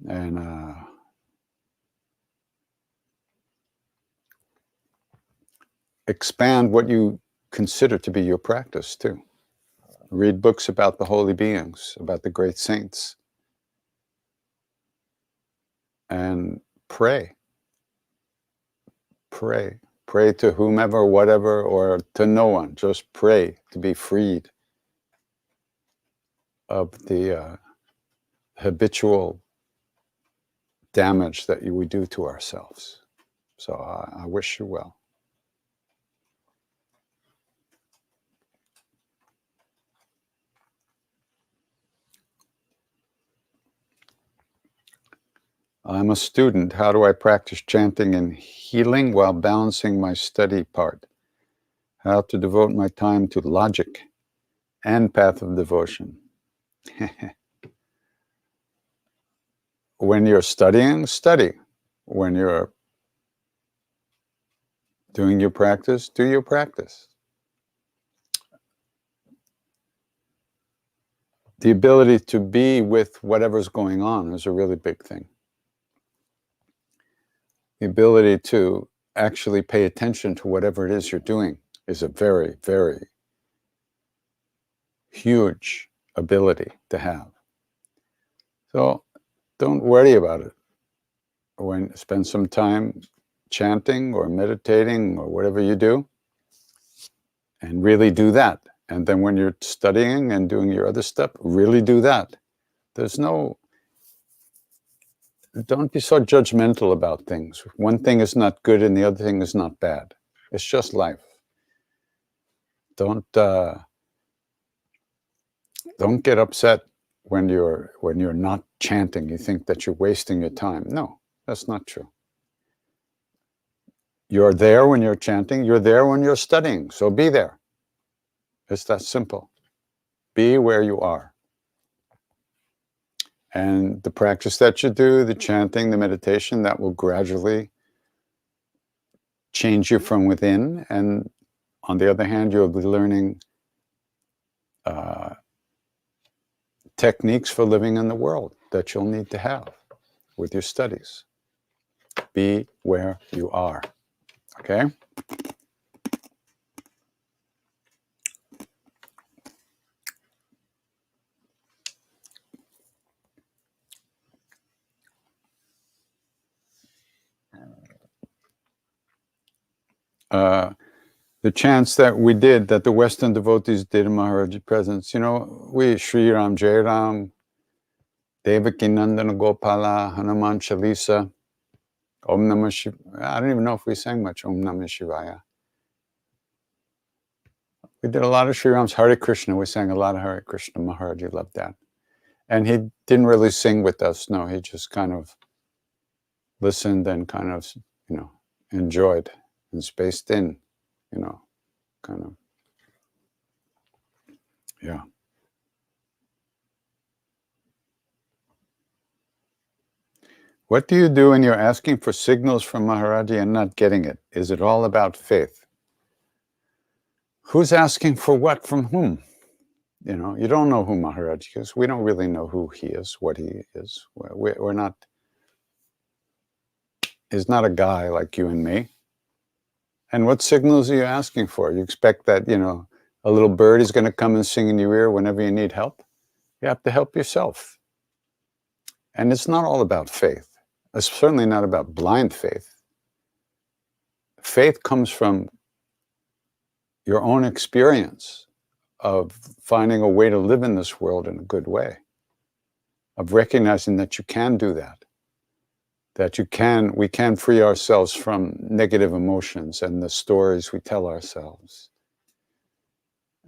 And expand what you consider to be your practice too. Read books about the holy beings, about the great saints. And pray. Pray. Pray to whomever, whatever, or to no one. Just pray to be freed of the habitual damage that we do to ourselves. So I wish you well. I'm a student. How do I practice chanting and healing while balancing my study part? How to devote my time to logic and path of devotion? when you're studying, study. When you're doing your practice, do your practice. The ability to be with whatever's going on is a really big thing. The ability to actually pay attention to whatever it is you're doing is a very, very huge ability to have. So don't worry about it. Spend some time chanting or meditating or whatever you do, and really do that. And then when you're studying and doing your other stuff, really do that. Don't be so judgmental about things. One thing is not good and the other thing is not bad. It's just life. Don't get upset when you're not chanting. You think that you're wasting your time. No, that's not true. You're there when you're chanting. You're there when you're studying. So be there. It's that simple. Be where you are. And the practice that you do, the chanting, the meditation, that will gradually change you from within. And on the other hand, you'll be learning techniques for living in the world that you'll need to have with your studies. Be where you are. Okay? The chants that we did, that the Western devotees did in Maharaji presence, we Sri Ram, Jai Ram, Devaki Nandana Gopala, Hanuman Chalisa, Om Namah Shivaya. I don't even know if we sang much Om Namah Shivaya. We did a lot of Sri Ram's Hare Krishna. We sang a lot of Hare Krishna. Maharaji loved that. And he didn't really sing with us. No, he just kind of listened and kind of, enjoyed and spaced in, kind of, yeah. What do you do when you're asking for signals from Maharaji and not getting it? Is it all about faith? Who's asking for what from whom? You don't know who Maharaji is. We don't really know who he is, what he is. We're not, he's not a guy like you and me. And what signals are you asking for? You expect that, a little bird is going to come and sing in your ear whenever you need help? You have to help yourself. And it's not all about faith. It's certainly not about blind faith. Faith comes from your own experience of finding a way to live in this world in a good way, of recognizing that you can do that, we can free ourselves from negative emotions and the stories we tell ourselves,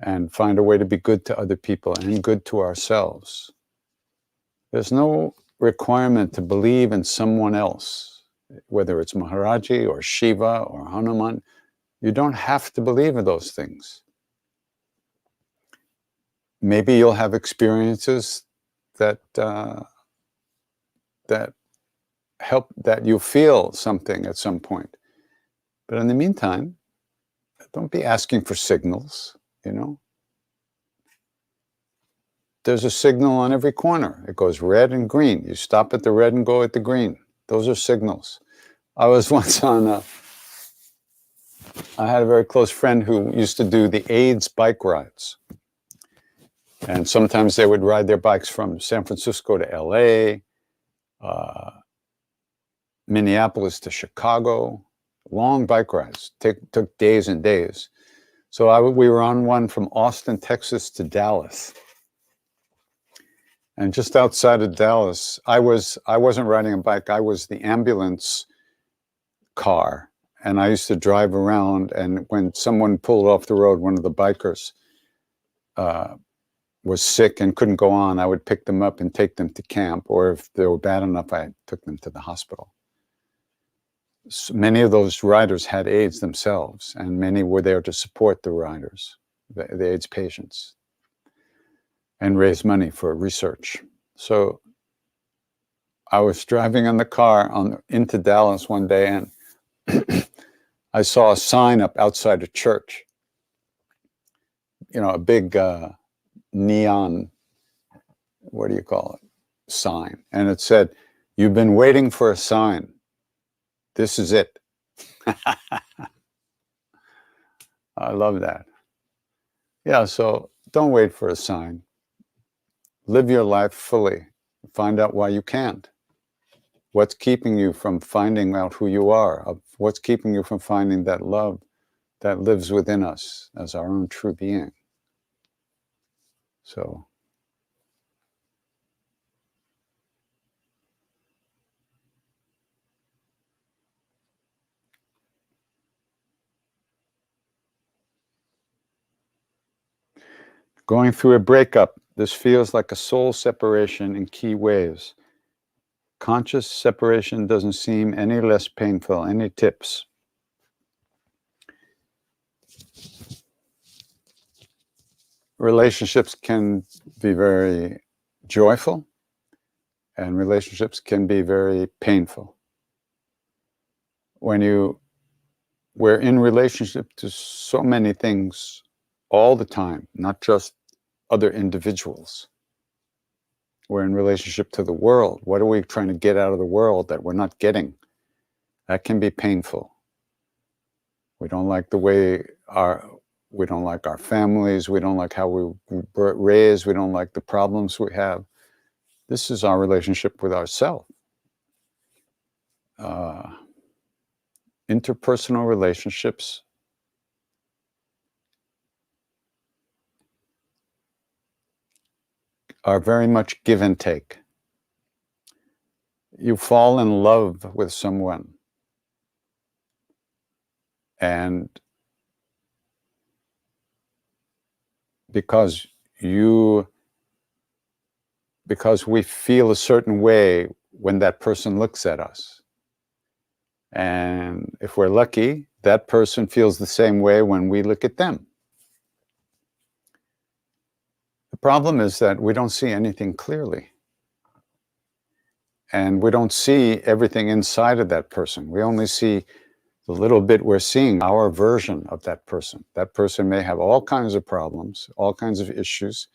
and find a way to be good to other people and good to ourselves. There's no requirement to believe in someone else, whether it's Maharaji or Shiva or Hanuman. You don't have to believe in those things. Maybe you'll have experiences that help, that you feel something at some point. But in the meantime, don't be asking for signals, There's a signal on every corner. It goes red and green. You stop at the red and go at the green. Those are signals. I was once I had a very close friend who used to do the AIDS bike rides. And sometimes they would ride their bikes from San Francisco to LA, Minneapolis to Chicago, long bike rides, took days and days. So we were on one from Austin, Texas to Dallas. And just outside of Dallas, I wasn't riding a bike, I was the ambulance car. And I used to drive around, and when someone pulled off the road, one of the bikers was sick and couldn't go on, I would pick them up and take them to camp, or if they were bad enough, I took them to the hospital. So many of those riders had AIDS themselves, and many were there to support the riders, the AIDS patients, and raise money for research. So I was driving in the car into Dallas one day, and I saw a sign up outside a church. You know, a big neon, what do you call it, sign. And it said, "You've been waiting for a sign. This is it." I love that. Yeah, so don't wait for a sign. Live your life fully. Find out why you can't. What's keeping you from finding out who you are? What's keeping you from finding that love that lives within us as our own true being? So, going through a breakup, this feels like a soul separation in key ways. Conscious separation doesn't seem any less painful. Any tips? Relationships can be very joyful, and relationships can be very painful. We're in relationship to so many things all the time, not just other individuals. We're in relationship to the world. What are we trying to get out of the world that we're not getting? That can be painful. We don't like the way we don't like our families. We don't like how we were raised. We don't like the problems we have. This is our relationship with ourselves. Interpersonal relationships are very much give and take. You fall in love with someone, and because we feel a certain way when that person looks at us. And if we're lucky, that person feels the same way when we look at them. The problem is that we don't see anything clearly. And we don't see everything inside of that person. We only see the little bit we're seeing, our version of that person. That person may have all kinds of problems, all kinds of issues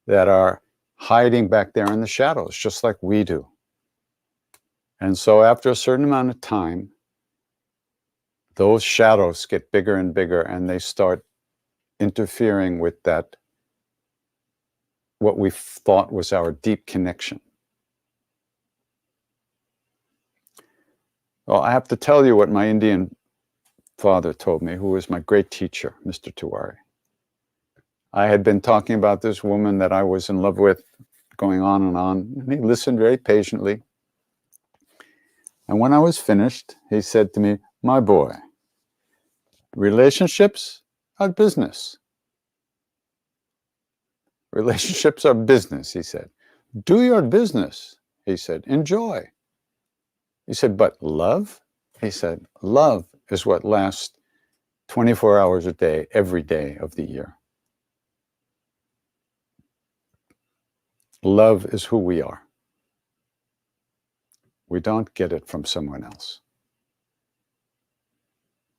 that are hiding back there in the shadows, just like we do. And so after a certain amount of time, those shadows get bigger and bigger, and they start interfering with that, what we thought was our deep connection. Well, I have to tell you what my Indian father told me, who was my great teacher, Mr. Tiwari. I had been talking about this woman that I was in love with, going on, and he listened very patiently. And when I was finished, he said to me, "My boy, relationships are business. Relationships are business," he said. "Do your business," he said. "Enjoy." He said, "But love?" He said, "Love is what lasts 24 hours a day, every day of the year. Love is who we are. We don't get it from someone else.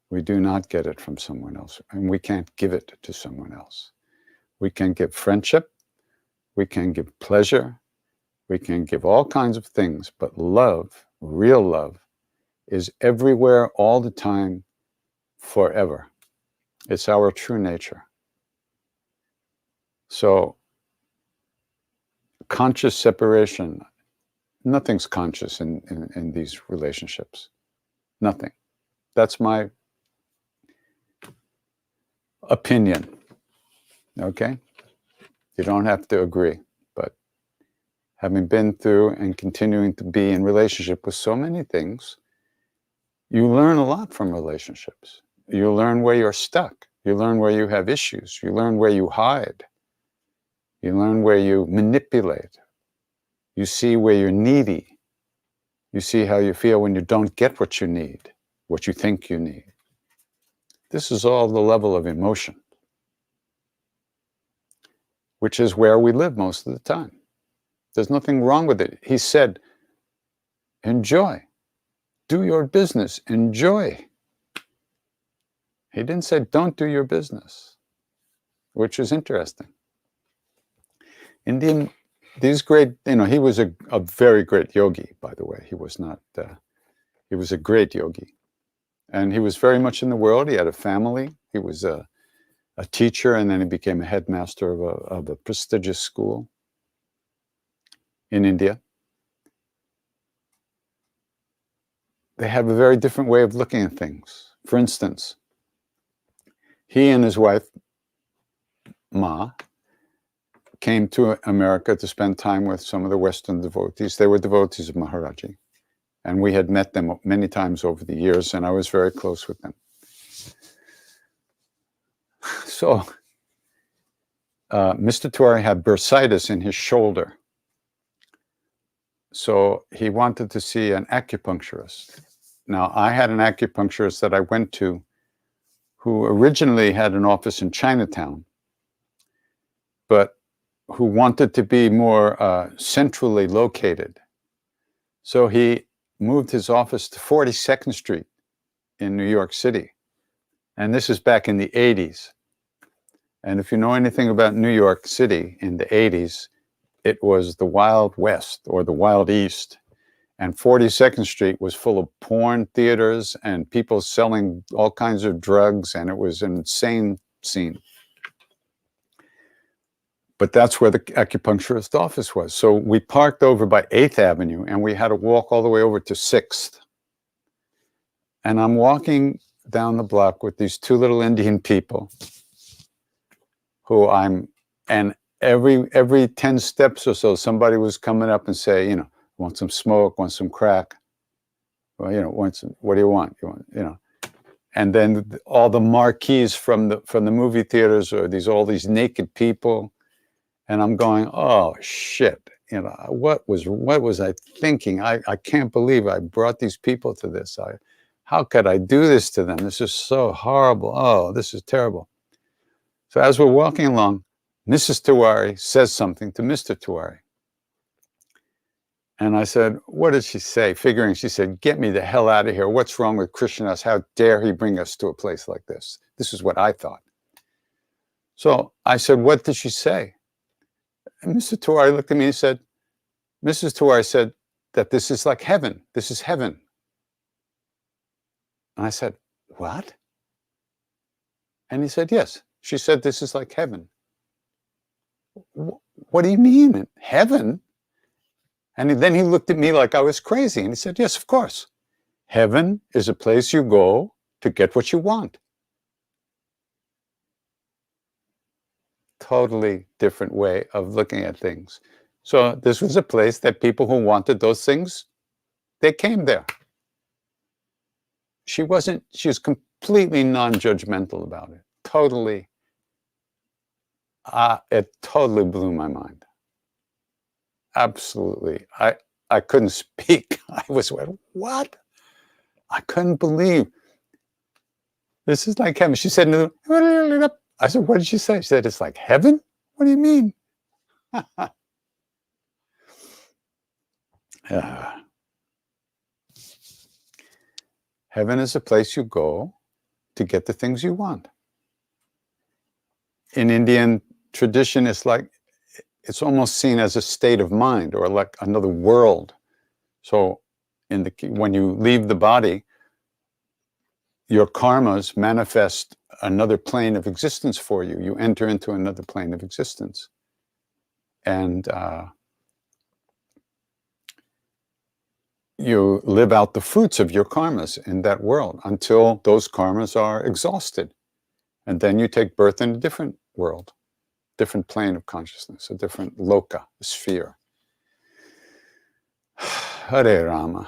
We do not get it from someone else, and we can't give it to someone else. We can give friendship, we can give pleasure, we can give all kinds of things, but love, real love, is everywhere, all the time, forever. It's our true nature. So, conscious separation, nothing's conscious in these relationships. Nothing. That's my opinion. Okay? You don't have to agree, but having been through and continuing to be in relationship with so many things, you learn a lot from relationships. You learn where you're stuck. You learn where you have issues. You learn where you hide. You learn where you manipulate. You see where you're needy. You see how you feel when you don't get what you need, what you think you need. This is all the level of emotion, which is where we live most of the time. There's nothing wrong with it. He said, enjoy. Do your business, enjoy. He didn't say, don't do your business, which is interesting. Indian, these great, he was a very great yogi, by the way. He was not, he was a great yogi. And he was very much in the world. He had a family. He was a teacher, and then he became a headmaster of a prestigious school in India. They have a very different way of looking at things. For instance, he and his wife, Ma, came to America to spend time with some of the Western devotees. They were devotees of Maharaji. And we had met them many times over the years, and I was very close with them. So, Mr. Tiwari had bursitis in his shoulder. So he wanted to see an acupuncturist. Now, I had an acupuncturist that I went to who originally had an office in Chinatown, but who wanted to be more centrally located. So he moved his office to 42nd Street in New York City. And this is back in the 80s. And if you know anything about New York City in the 80s, it was the Wild West or the Wild East. And 42nd Street was full of porn theaters and people selling all kinds of drugs, and it was an insane scene. But that's where the acupuncturist office was. So we parked over by 8th Avenue, and we had to walk all the way over to 6th. And I'm walking down the block with these two little Indian people and every 10 steps or so, somebody was coming up and say, want some smoke, want some crack? Well, what do you want? And then all the marquees from the movie theaters are all these naked people. And I'm going, oh shit, what was I thinking? I can't believe I brought these people to this. How could I do this to them? This is so horrible. Oh, this is terrible. So as we're walking along, Mrs. Tiwari says something to Mr. Tiwari. And I said, what did she say? Figuring she said, get me the hell out of here. What's wrong with Krishna? How dare he bring us to a place like this? This is what I thought. So I said, what did she say? And Mr. Tiwari looked at me and said, Mrs. Tiwari said that this is like heaven. This is heaven. And I said, what? And he said, yes. She said, this is like heaven. What do you mean? Heaven? And then he looked at me like I was crazy. And he said, yes, of course. Heaven is a place you go to get what you want. Totally different way of looking at things. So this was a place that people who wanted those things, they came there. She was completely non-judgmental about it. Totally. It totally blew my mind. Absolutely. I couldn't speak. I was like, what? I couldn't believe. This is like heaven. She said, I said, what did she say? She said, it's like heaven? What do you mean? Heaven is a place you go to get the things you want. In Indian tradition, it's almost seen as a state of mind or like another world. So when you leave the body, your karmas manifest another plane of existence for you. You enter into another plane of existence. And you live out the fruits of your karmas in that world until those karmas are exhausted. And then you take birth in a different world, different plane of consciousness, a different loka, a sphere. Hare Rama.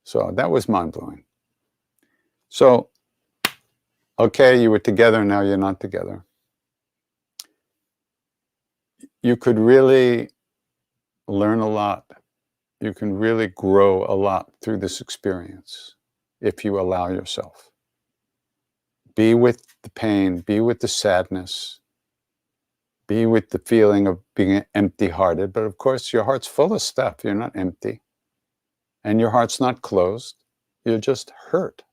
So that was mind-blowing. So, okay, you were together, now you're not together. You could really learn a lot. You can really grow a lot through this experience if you allow yourself. Be with the pain, be with the sadness, be with the feeling of being empty-hearted. But of course, your heart's full of stuff. You're not empty. and your heart's not closed, you're just hurt.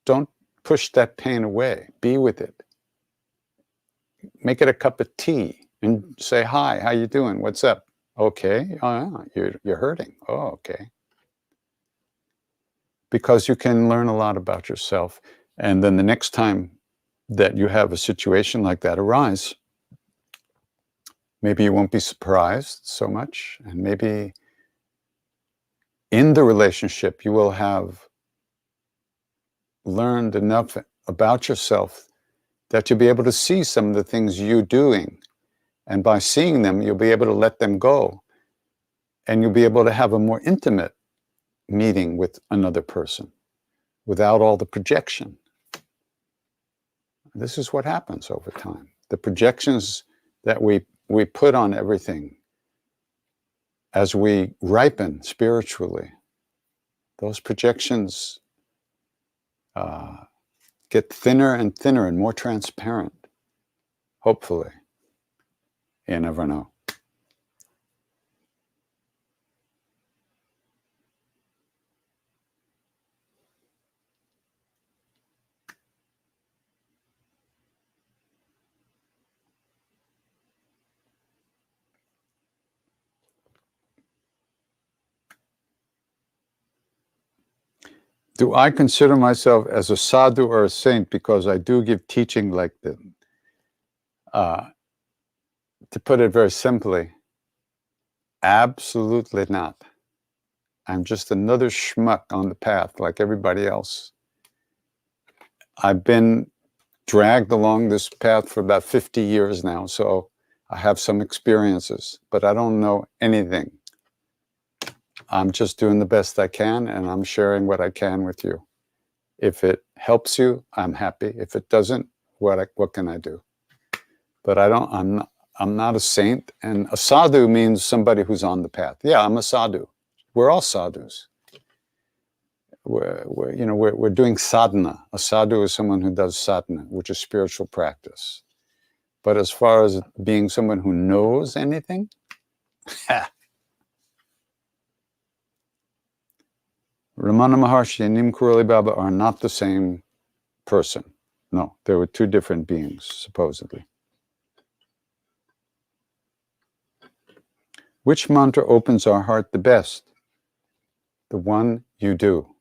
Don't push that pain away. Be with it. Make it a cup of tea and say, hi, how you doing? What's up? Okay. Oh, yeah, you're hurting. Oh, okay. Because you can learn a lot about yourself. And then the next time that you have a situation like that arise, maybe you won't be surprised so much. And maybe in the relationship, you will have learned enough about yourself that you'll be able to see some of the things you're doing. And by seeing them, you'll be able to let them go. And you'll be able to have a more intimate meeting with another person without all the projection. This is what happens over time. The projections that we put on everything as we ripen spiritually, those projections get thinner and thinner and more transparent, hopefully. You never know. Do I consider myself as a sadhu or a saint because I do give teaching like this? To put it very simply, absolutely not. I'm just another schmuck on the path like everybody else. I've been dragged along this path for about 50 years now, so I have some experiences, but I don't know anything. I'm just doing the best I can, and I'm sharing what I can with you. If it helps you, I'm happy. If it doesn't, what can I do? But I'm not a saint, and a sadhu means somebody who's on the path. Yeah, I'm a sadhu. We're all sadhus. We're doing sadhana. A sadhu is someone who does sadhana, which is spiritual practice. But as far as being someone who knows anything, Ramana Maharshi and Neem Karoli Baba are not the same person. No, they were two different beings, supposedly. Which mantra opens our heart the best? The one you do.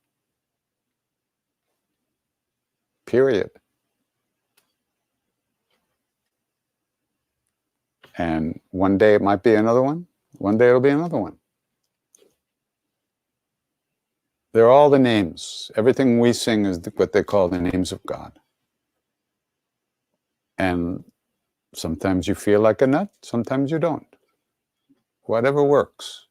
Period. And one day it might be another one. One day it'll be another one. They're all the names. Everything we sing is what they call the names of God. And sometimes you feel like a nut, sometimes you don't. Whatever works.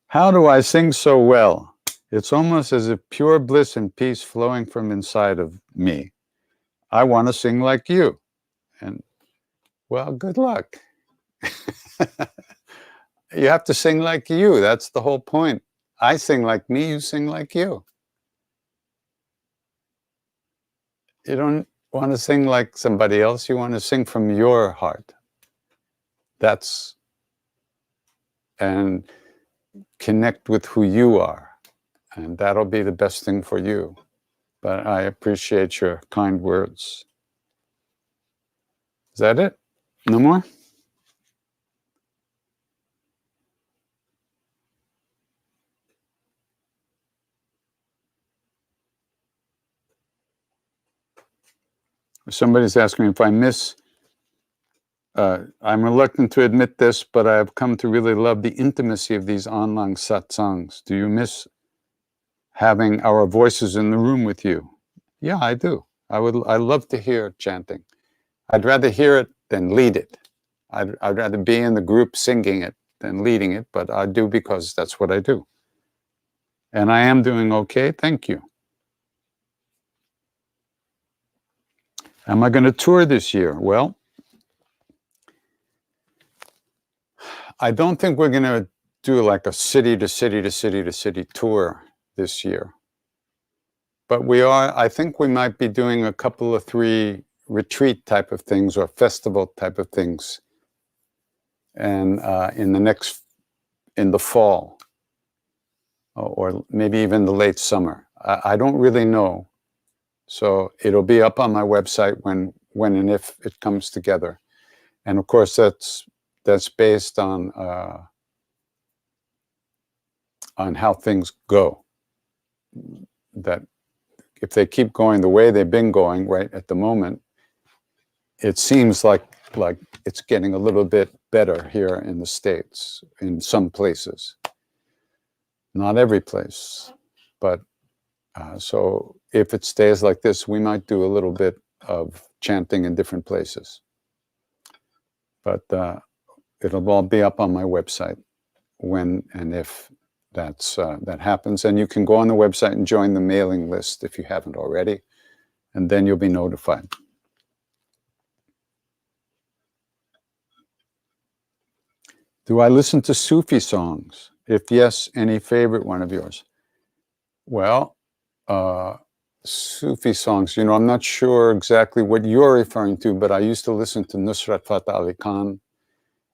How do I sing so well? It's almost as if pure bliss and peace flowing from inside of me. I want to sing like you. And, well, good luck. You have to sing like you. That's the whole point. I sing like me, you sing like you. You don't want to sing like somebody else. You want to sing from your heart. And connect with who you are. And that'll be the best thing for you. But I appreciate your kind words. Is that it? No more? Somebody's asking me if I miss, I'm reluctant to admit this, but I have come to really love the intimacy of these online satsangs. Do you miss having our voices in the room with you? Yeah, I do. I love to hear chanting. I'd rather hear it than lead it. I'd rather be in the group singing it than leading it, but I do because that's what I do. And I am doing okay, thank you. Am I going to tour this year? Well, I don't think we're going to do like a city to city to city to city tour this year. But I think we might be doing a couple of 3 retreat type of things or festival type of things. And in the fall, or maybe even the late summer. I don't really know. So it'll be up on my website when and if it comes together. And of course, that's based on how things go. That if they keep going the way they've been going right at the moment, it seems like it's getting a little bit better here in the States, in some places. Not every place, but so if it stays like this, we might do a little bit of chanting in different places. But it'll all be up on my website when and if that happens. And you can go on the website and join the mailing list if you haven't already, and then you'll be notified. Do I listen to Sufi songs? If yes, any favorite one of yours? Well, Sufi songs, I'm not sure exactly what you're referring to, but I used to listen to Nusrat Fateh Ali Khan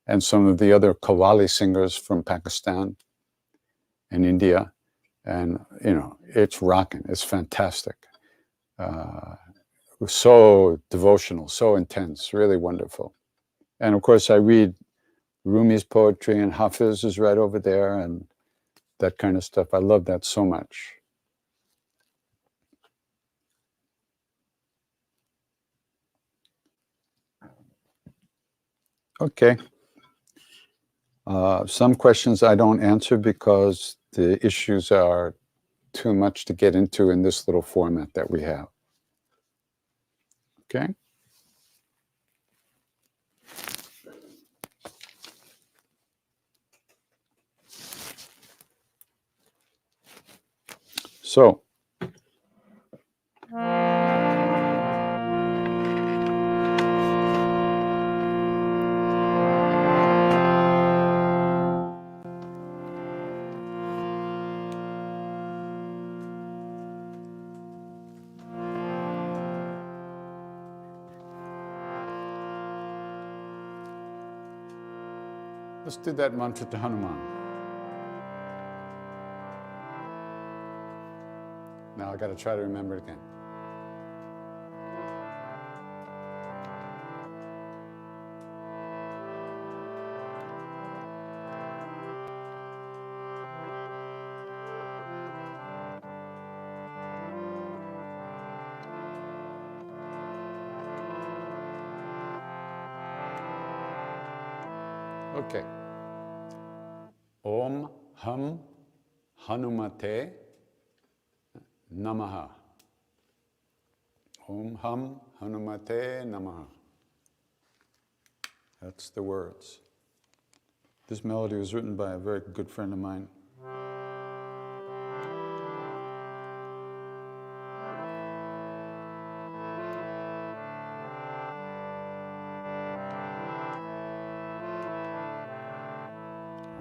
and some of the other Qawwali singers from Pakistan and India. And, it's rocking. It's fantastic. So devotional, so intense, really wonderful. And of course, I read Rumi's poetry, and Hafiz is right over there, and that kind of stuff. I love that so much. Okay. Some questions I don't answer because the issues are too much to get into in this little format that we have. Okay? So, let's do that mantra to Hanuman. Now I got to try to remember it again. Okay. Om Ham Hanumate Namaha. Om Ham Hanumate Namaha. That's the words. This melody was written by a very good friend of mine.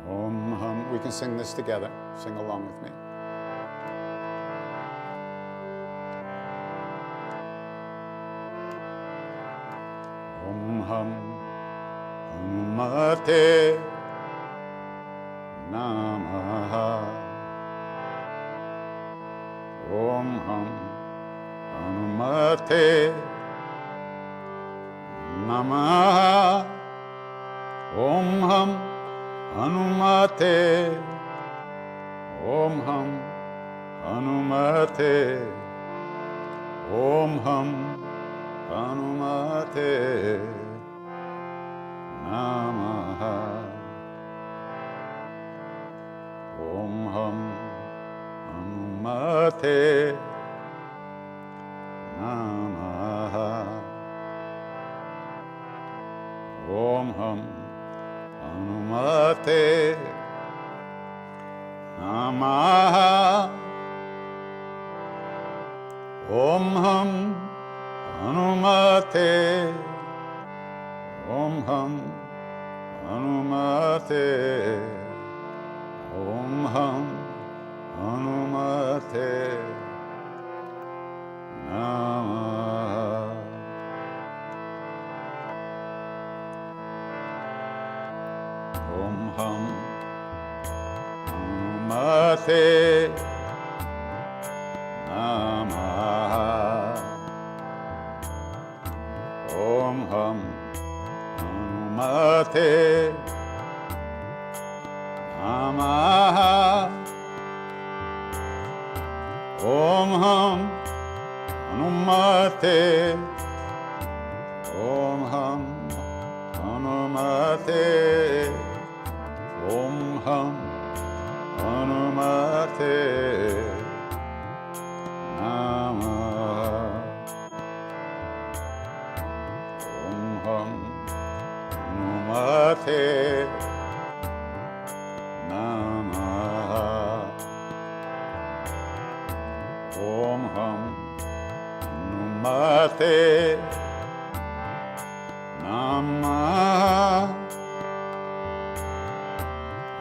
Om Ham. We can sing this together. Sing along with me. Om Ham Hanumate Namaha. Om Ham Hanumate Namaha. Om Ham Hanumate. Om Ham Hanumate. Om Ham Hanumate Namaha. Om Ham Hanumate Namaha. Om Ham Hanumate Namaha. Om Ham Hanumate. Om Ham Hanumate. Om Ham Hanumate Om Ham Hanumate Namaha. Om Ham Hanumate Namaha. Om Ham Hanumate. Om Ham Hanumate. Om Ham Hanumate Namaha. Om Ham Hanumate Namaha. Om Ham Hanumate Namaha.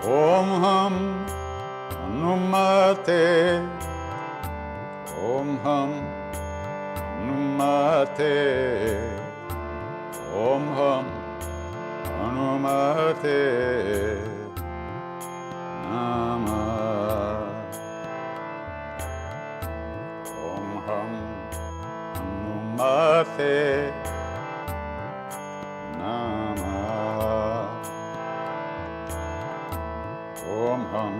Om Ham Hanumate. Om Ham Hanumate. Om Ham Hanumate Namaha. Om Ham Hanumate Namaha. Om Ham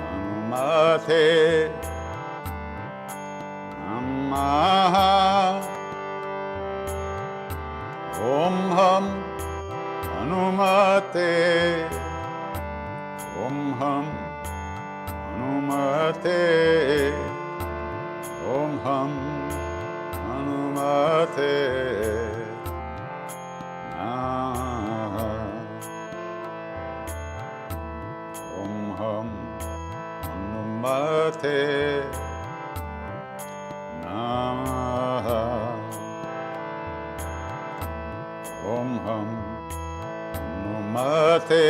Hanumate Namaha. Om Ham Hanumate. Om Ham Hanumate. Om Ham Hanumate Namaha. Om Ham Hanumate Namaha. Om Ham Hanumate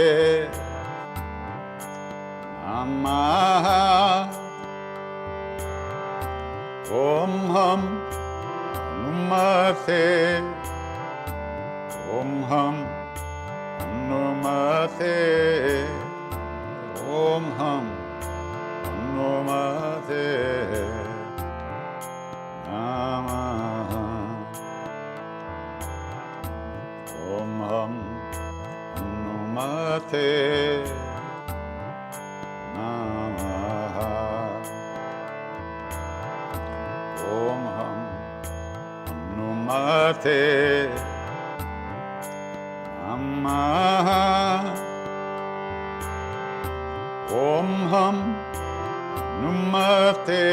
Namaha. Om Ham Hanumate. Om Ham Hanumate. Om Ham Hanumate Namaha. Om Ham Hanumate Namaha. Om Ham Hanumate Namaha. Om Ham Hanumate.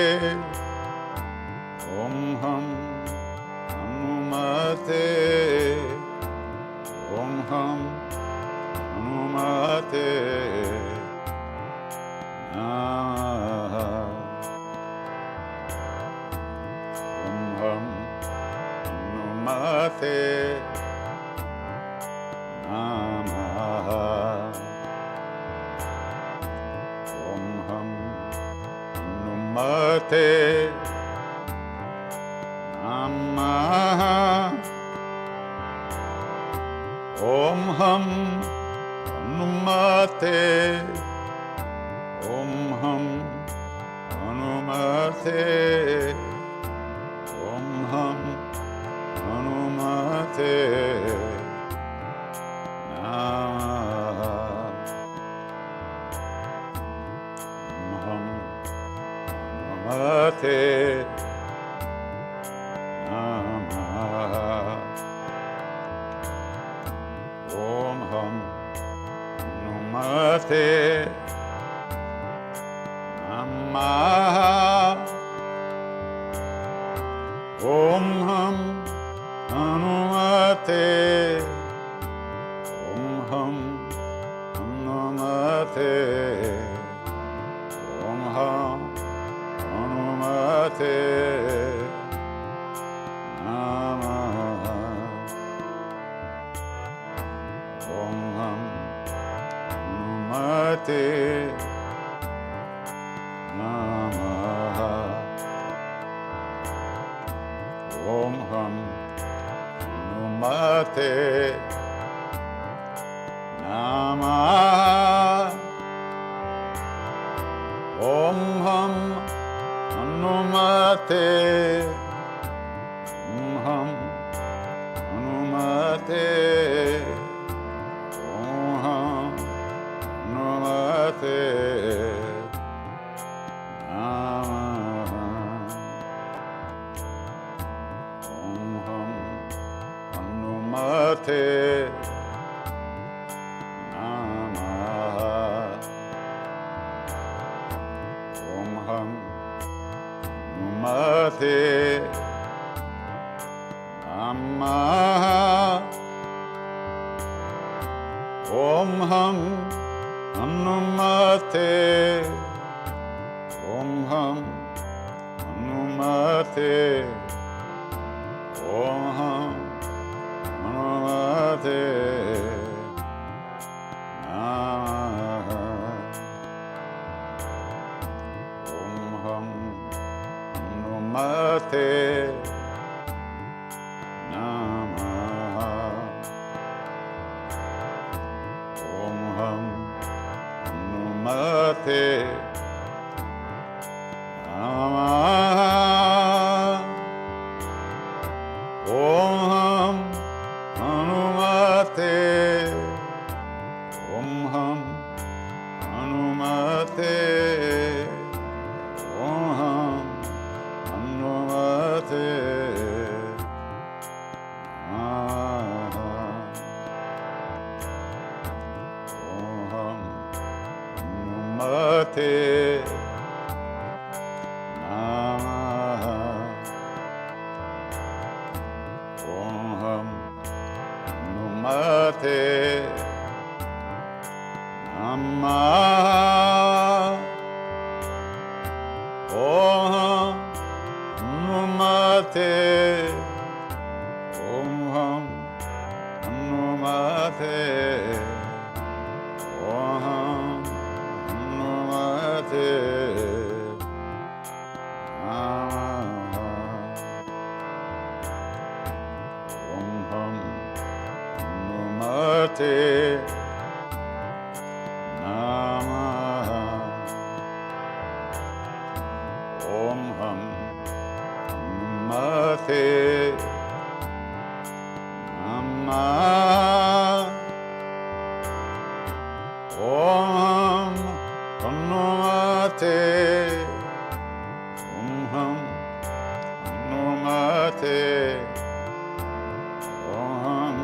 Om Ham Hanumate. Om Ham Hanumate Namaha. Om Ham Hanumate Namaha. Om Ham Hanumate Namaha. Om Ham Hanumate. Om Ham Hanumate. Om Ham Hanumate Namaha. Om Ham Hanumate Namaha. Om Ham Hanumate Namaha. Om Ham Hanumate. Om Ham Hanumate. Om Ham Hanumate Namaha. Om Ham Hanumate Namaha. Om Ham Hanumate Namah. Om Ham Hanumate. Om Ham Hanumate. Om Ham Hanumate. Namah. Om Ham Hanumate. Hanumate Namah. Om Ham Hanumate. Om Ham Hanumate. Om Ham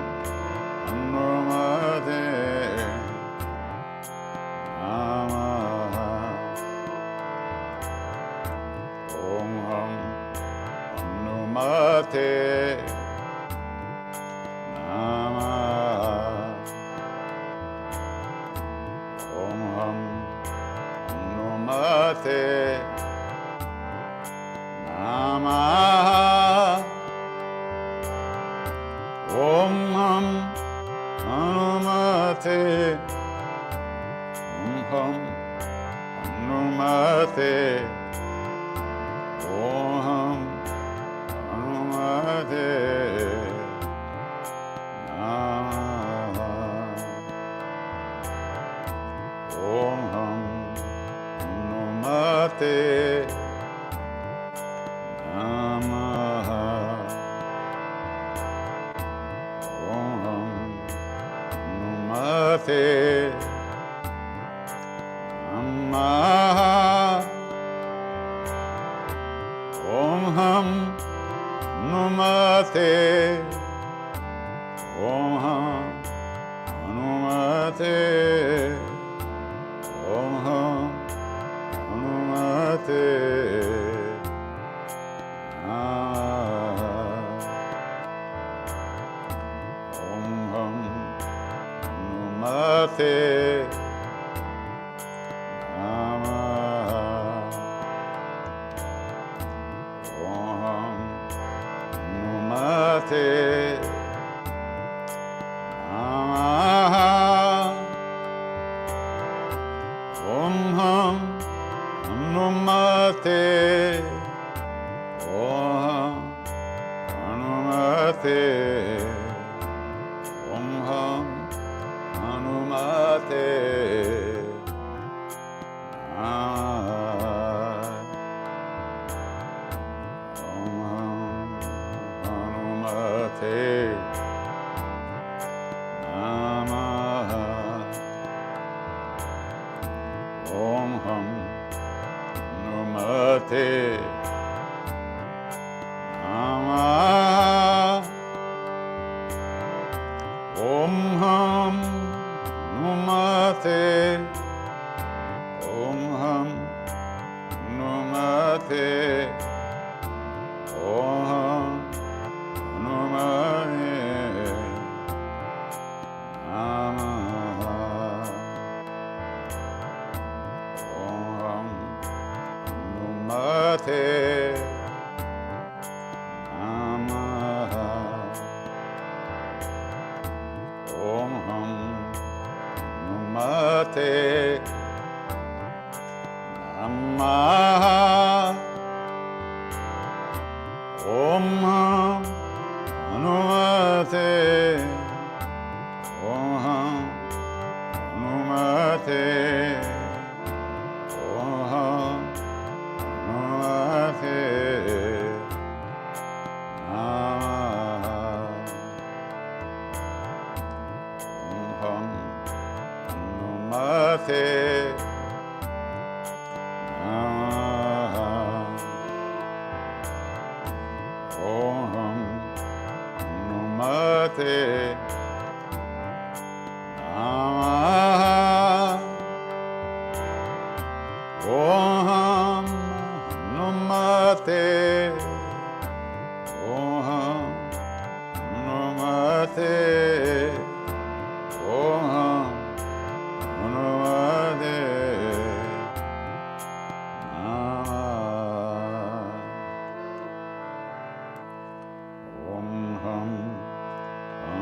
Hanumate. Namah. Om Ham Hanumate. Namah. Om Ham Hanumate. Om Ham Hanumate. Om Ham Hanumate. Om Ham Hanuman. Namaha. Om Hanumate Namaha. Om Hanumate. Om Hanumate. Om Hanumate Namaha. Om Hanumate Namaha. Om Hanumate Namaha. Om Hanumate. Om Hanumate. Om Hanumate Namaha. Om Hanumate Namaha. Om Hanumate Namaha. Om Hanumate. Om Hanumate. Om Hanumate Namaha. Om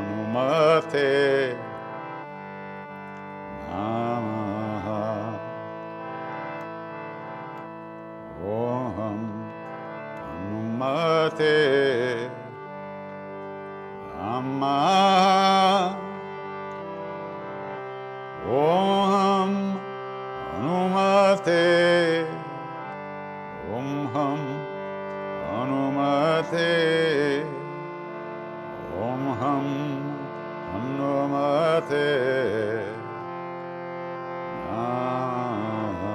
Hanumate Namaha. Om Hanumate Namaha. Om Hanumate. Om Hanumate. Om Hanumate Namaha.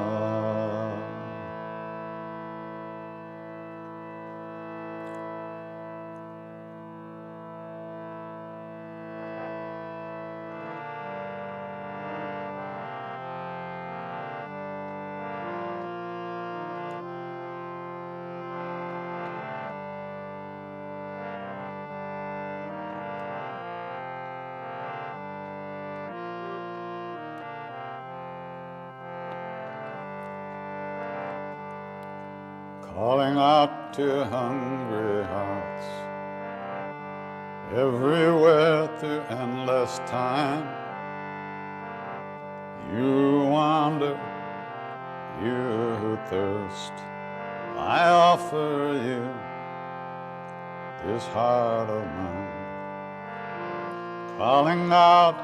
Calling out to hungry hearts everywhere through endless time. You wander, you who thirst, I offer you this heart of mine. Calling out to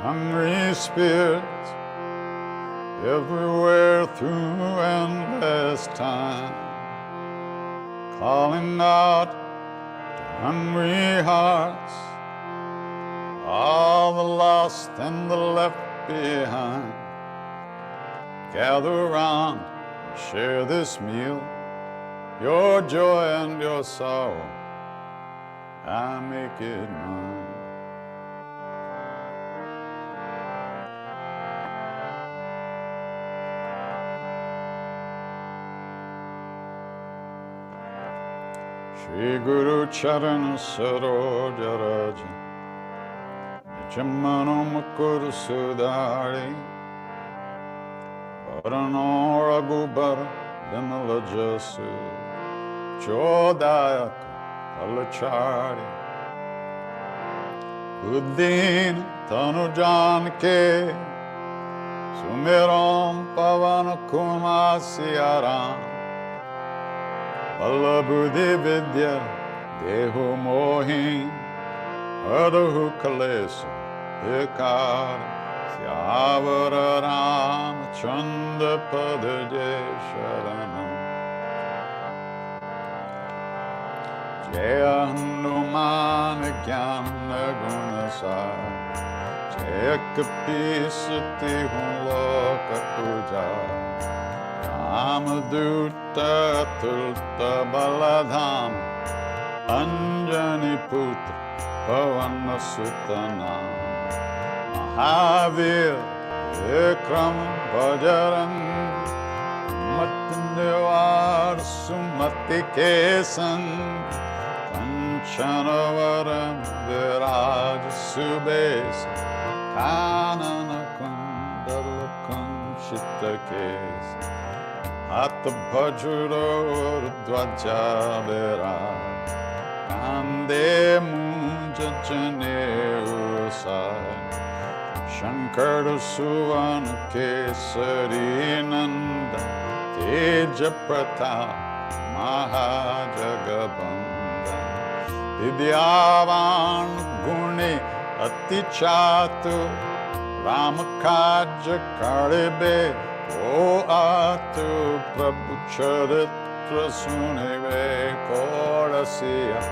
hungry spirits everywhere through endless time. Calling out to hungry hearts, all the lost and the left behind. Gather round and share this meal, your joy and your sorrow, I make it mine. Shri Guru Charana Saroja Raja Nichammano Mukur Sudari Parano Raghubara Vimala Jasu Chodayaka Palachari Uddin Tanu Janke Sumiram Pavana Kumasiyaram Vallabhuddhi Vidya Dehu Mohin Adahu Kalesu Vikara Syavara Rama Chanda Padaje Sharanam Jai Hanuman Gyan Gun Sagar, Jai Kapis Tihun Loka Ujjar, Ramaduta Tulta Baladham, Anjani Putra Pavana Sutanam, Mahavir Vikram Bajrang, Matnivar Sumati Kesan, Kanchanavaram Viraj Subes, Kanana Kundala Kunchita Kes, At Bhajuro Dvaja Viraj, Kande Munja Jane Usai, Shankar Suvan Kesari Nanda, Teja Pratap Mahajagabanda, Vidyavan Guni Ati Chatu, Ramakaj Karibe O Atu, Prabhu Charitra Sunive Kodasiya,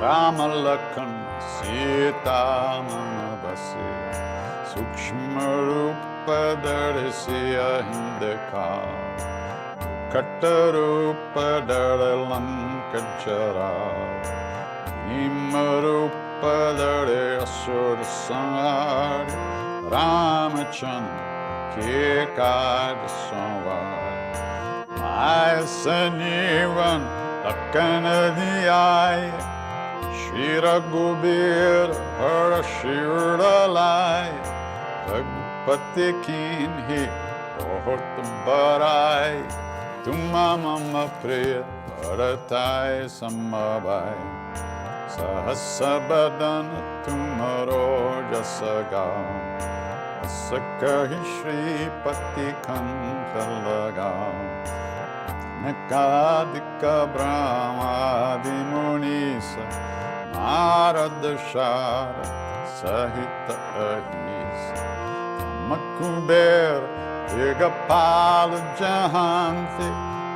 Ramalakhan Sita Manabasi, Sukshma Rupa Darisiya Hindaka, Katarupa Daralamkachara, Imarupa Dare Asur Sangar, Ramachandra Kekad Sanvar, Maya Sanjeevan Lakanadiyaya, Shira Gubir Hara Shirdalai, Ragupati Kinhi Ohot Barai, Tuma Mama Priya Bharatai Samabai, Sahasabadana Tumaro Jasagam, Asakahi Shri Pati Kantalagam, Nakadika Brahmadi Munisa, Narada Shara Sahita Ahisa, Makuber Vigapal Jahanti,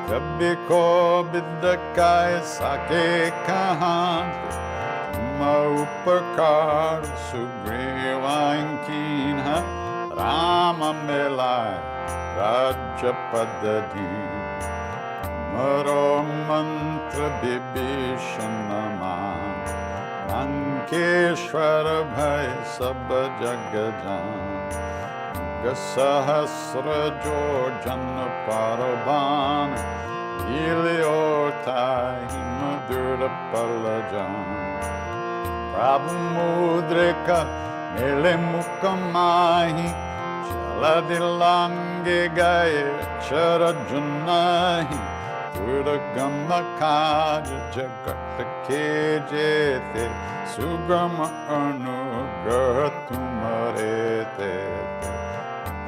Kabiko Bidakai Sake Kahanti, Maupakar Sugrivankinha, Rama Melai Rajapadadi, Maro Mantra Bibhishanama, Lankeshwara Bhai Sabha Jagajan, Gasahasra Jorjan Paraban, Iliotai Madura Palajan, Prabhu Mudrika Nile Mukamahi, Chaladilange Gaya Charajunahi, Turagama Kaja Jagata Kejete, Sugrama Anugrah Tumarete,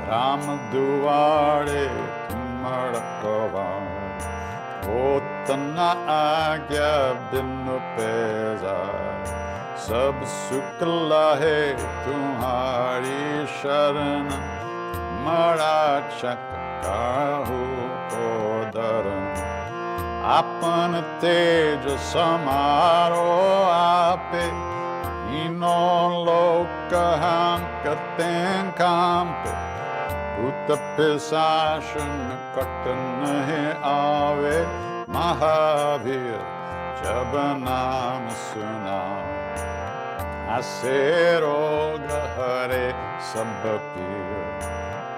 Rama Duare Tumarakavar, Otana Agya Binu Pezar, Sab Sukla Hai Tumhari Sharana, Mara Chaka Kahu Kodaran, Apan Teja Samaro Ape, Ino Loka Hankaten Kampe, Uta Pisashan Katanahe Ave, Mahavir Jabanam Sunam, Asero Gahare Sabapir,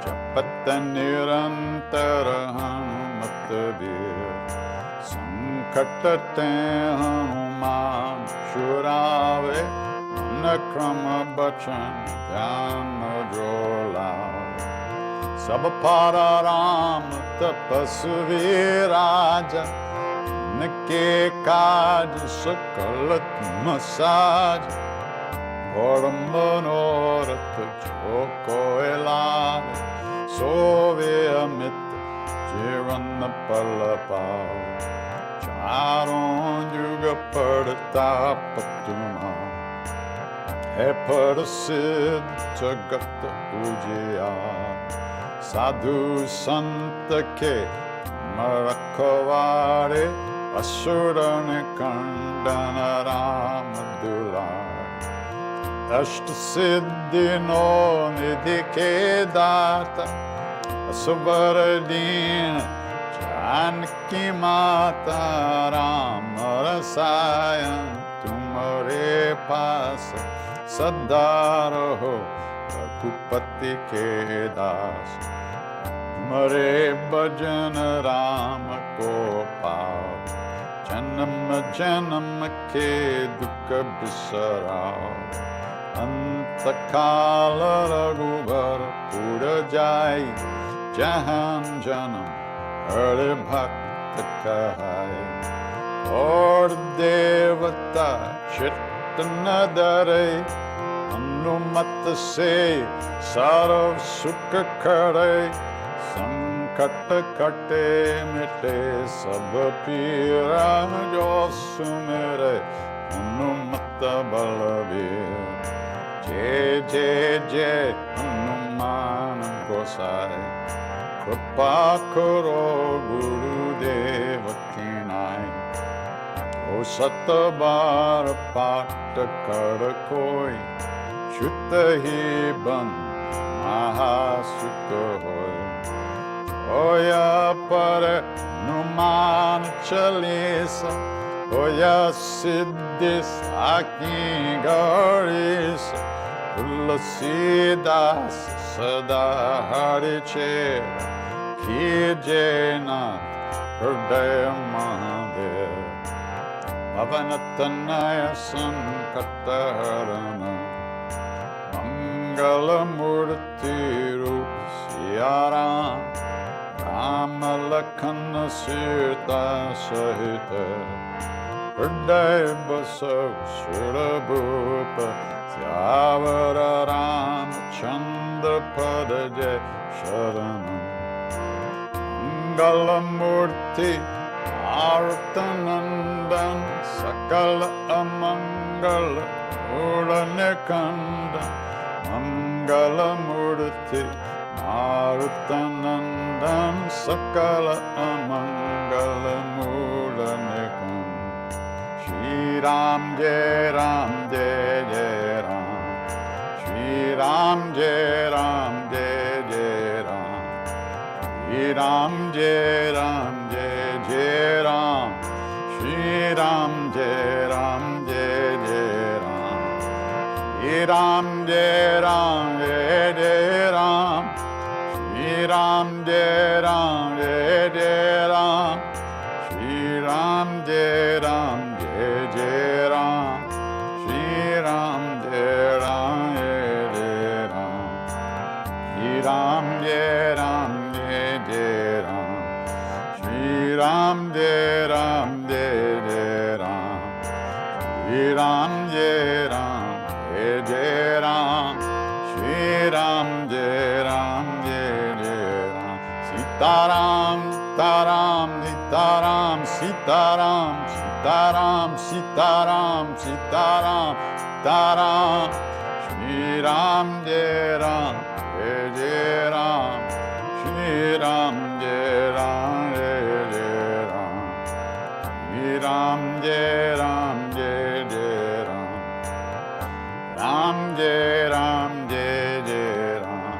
Japata Nirantara Hanumatabir, Sankatate Hanuman Shurave, Nakrama Bachan Dhyana Jola, Sabapara Ram Tapasuviraja, Nike Kaj Sakalat Masaj, Goramanorat Choko Elave, Sovyamit Jirana Palapao, Charon Yuga Padatapatuma, Epadasid Jagata Ujaya, Sadhu Santa Ke Marakavare, Asurane Kanda Nandana Rama Dulai. Ashta Siddhi no Nidhi ke Data, Asubharadina Janaki Mata. Rama Rasayan tumhare paas sada raho, Raghupati ke das. Tumhare bhajan Rama ko pao, Janam janam ke dukha bisarao. Antakala Raghubar Pura Jai, Jahan Janam Hare Bhakta Kahai. Lord Devata Chaitanya Dare, Hanumata Se Sarav Sukha Kare. Sankata Kate Mite Sab Pira Jo Sumere, Hanumata Balavir. Jai Jai Jai Hanuman Gosai, Kripa Karo Gurudeva Kinai. O Satabar Pata Kara Koi, Chutta Hi Ban Mahasukha Hoi. Oya Para Hanuman Chalisa, Oya Siddhis Aki Gaurisa. Tulasidas Sada Hari Chera, Kije Nath Hridaya Mahadev. Pavanatanaya Sankata Harana, Mangala Murti Rup Siyaram, Rama Lakshmana Sita Sahita. Hridaya Basav Surabhupa, Syavara Ramachandra Padaje Sharanam. Mangalamurti Artanandan, Sakala Amangala Mulanekandan. Mangalamurti Artanandan, Sakala Amangala Mulanekandan. Shri Ram Jai Ram Jai Jai Ram, Shri Ram Jai Ram Jai Jai Ram, Shri Ram Jai Ram Jai Jai Ram, Shri Ram Jai Ram Jai Jai Ram, Shri Ram Jai Ram Jai Jai Ram, Shri Ram Jai Ram Jai Jai Ram, Shri Ram Jai Ram Jai Jai Ram, Shri Ram Jai Ram Jai Jai Ram, Shri Ram Jai Ram Jai Jai Ram, Shri Ram Jai Ram Jai Jai Ram, Shri Ram Jai Ram Jai Jai Ram, Shri Ram Jai Ram Jai Jai Ram. Sitaram Sitaram Sitaram Sitaram Sitaram Sitaram Sitaram Sitaram. Shri Ram Jai Ram Jai Jai Ram, Shri Ram Jai Ram Jai Jai Ram, Shri Ram Jai Ram Jai Jai Ram, Ram Jai Ram Jai Jai Ram,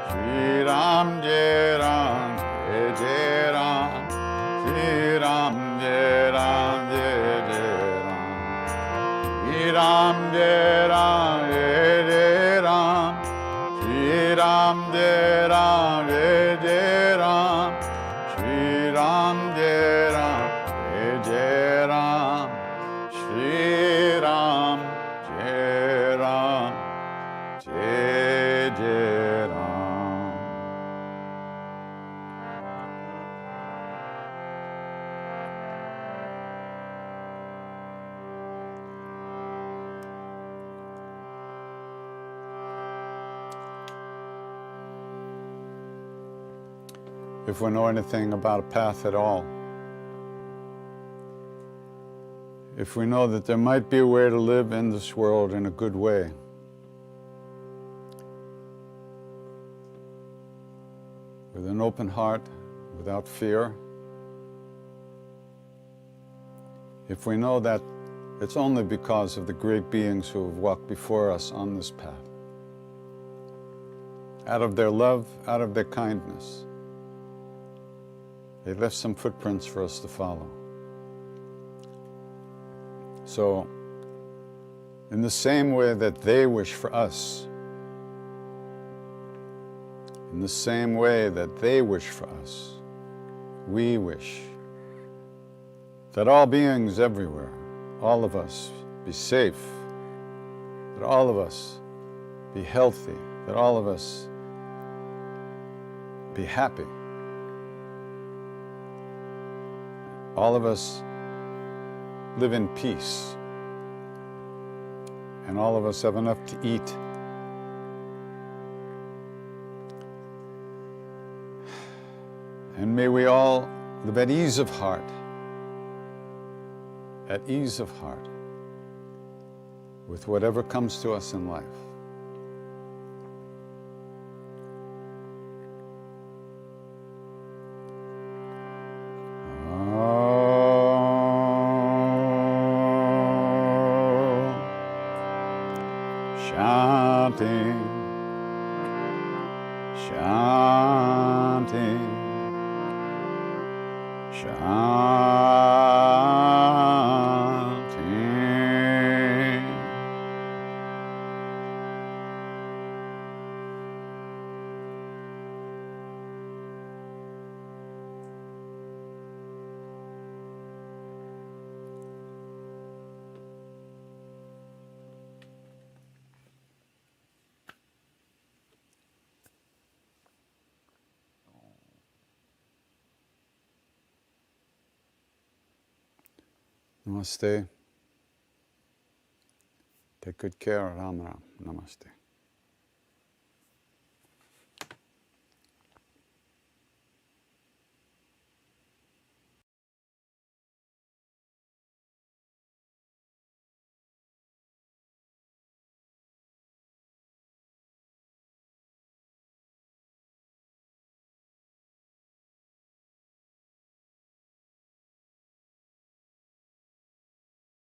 Shri Ram Jai Ram Jai Jai Ram, Shri Ram Jai Ram Jai Jai Ram, Shri Ram Jai Ram Jai Jai Ram, Shri Ram Jai Ram Jai Jai Ram, Shri Ram Jai Ram Jai Jai Ram, Shri Ram Jai Ram Jai Jai Ram. If we know anything about a path at all, if we know that there might be a way to live in this world in a good way, with an open heart, without fear, if we know that it's only because of the great beings who have walked before us on this path. Out of their love, out of their kindness, they left some footprints for us to follow. So, in the same way that they wish for us, in the same way that they wish for us, we wish that all beings everywhere, all of us, be safe, that all of us be healthy, that all of us be happy, all of us live in peace, and all of us have enough to eat. And may we all live at ease of heart, with whatever comes to us in life. Chanting, chanting, chanting. Namaste. Take good care, Ram Ram. Namaste.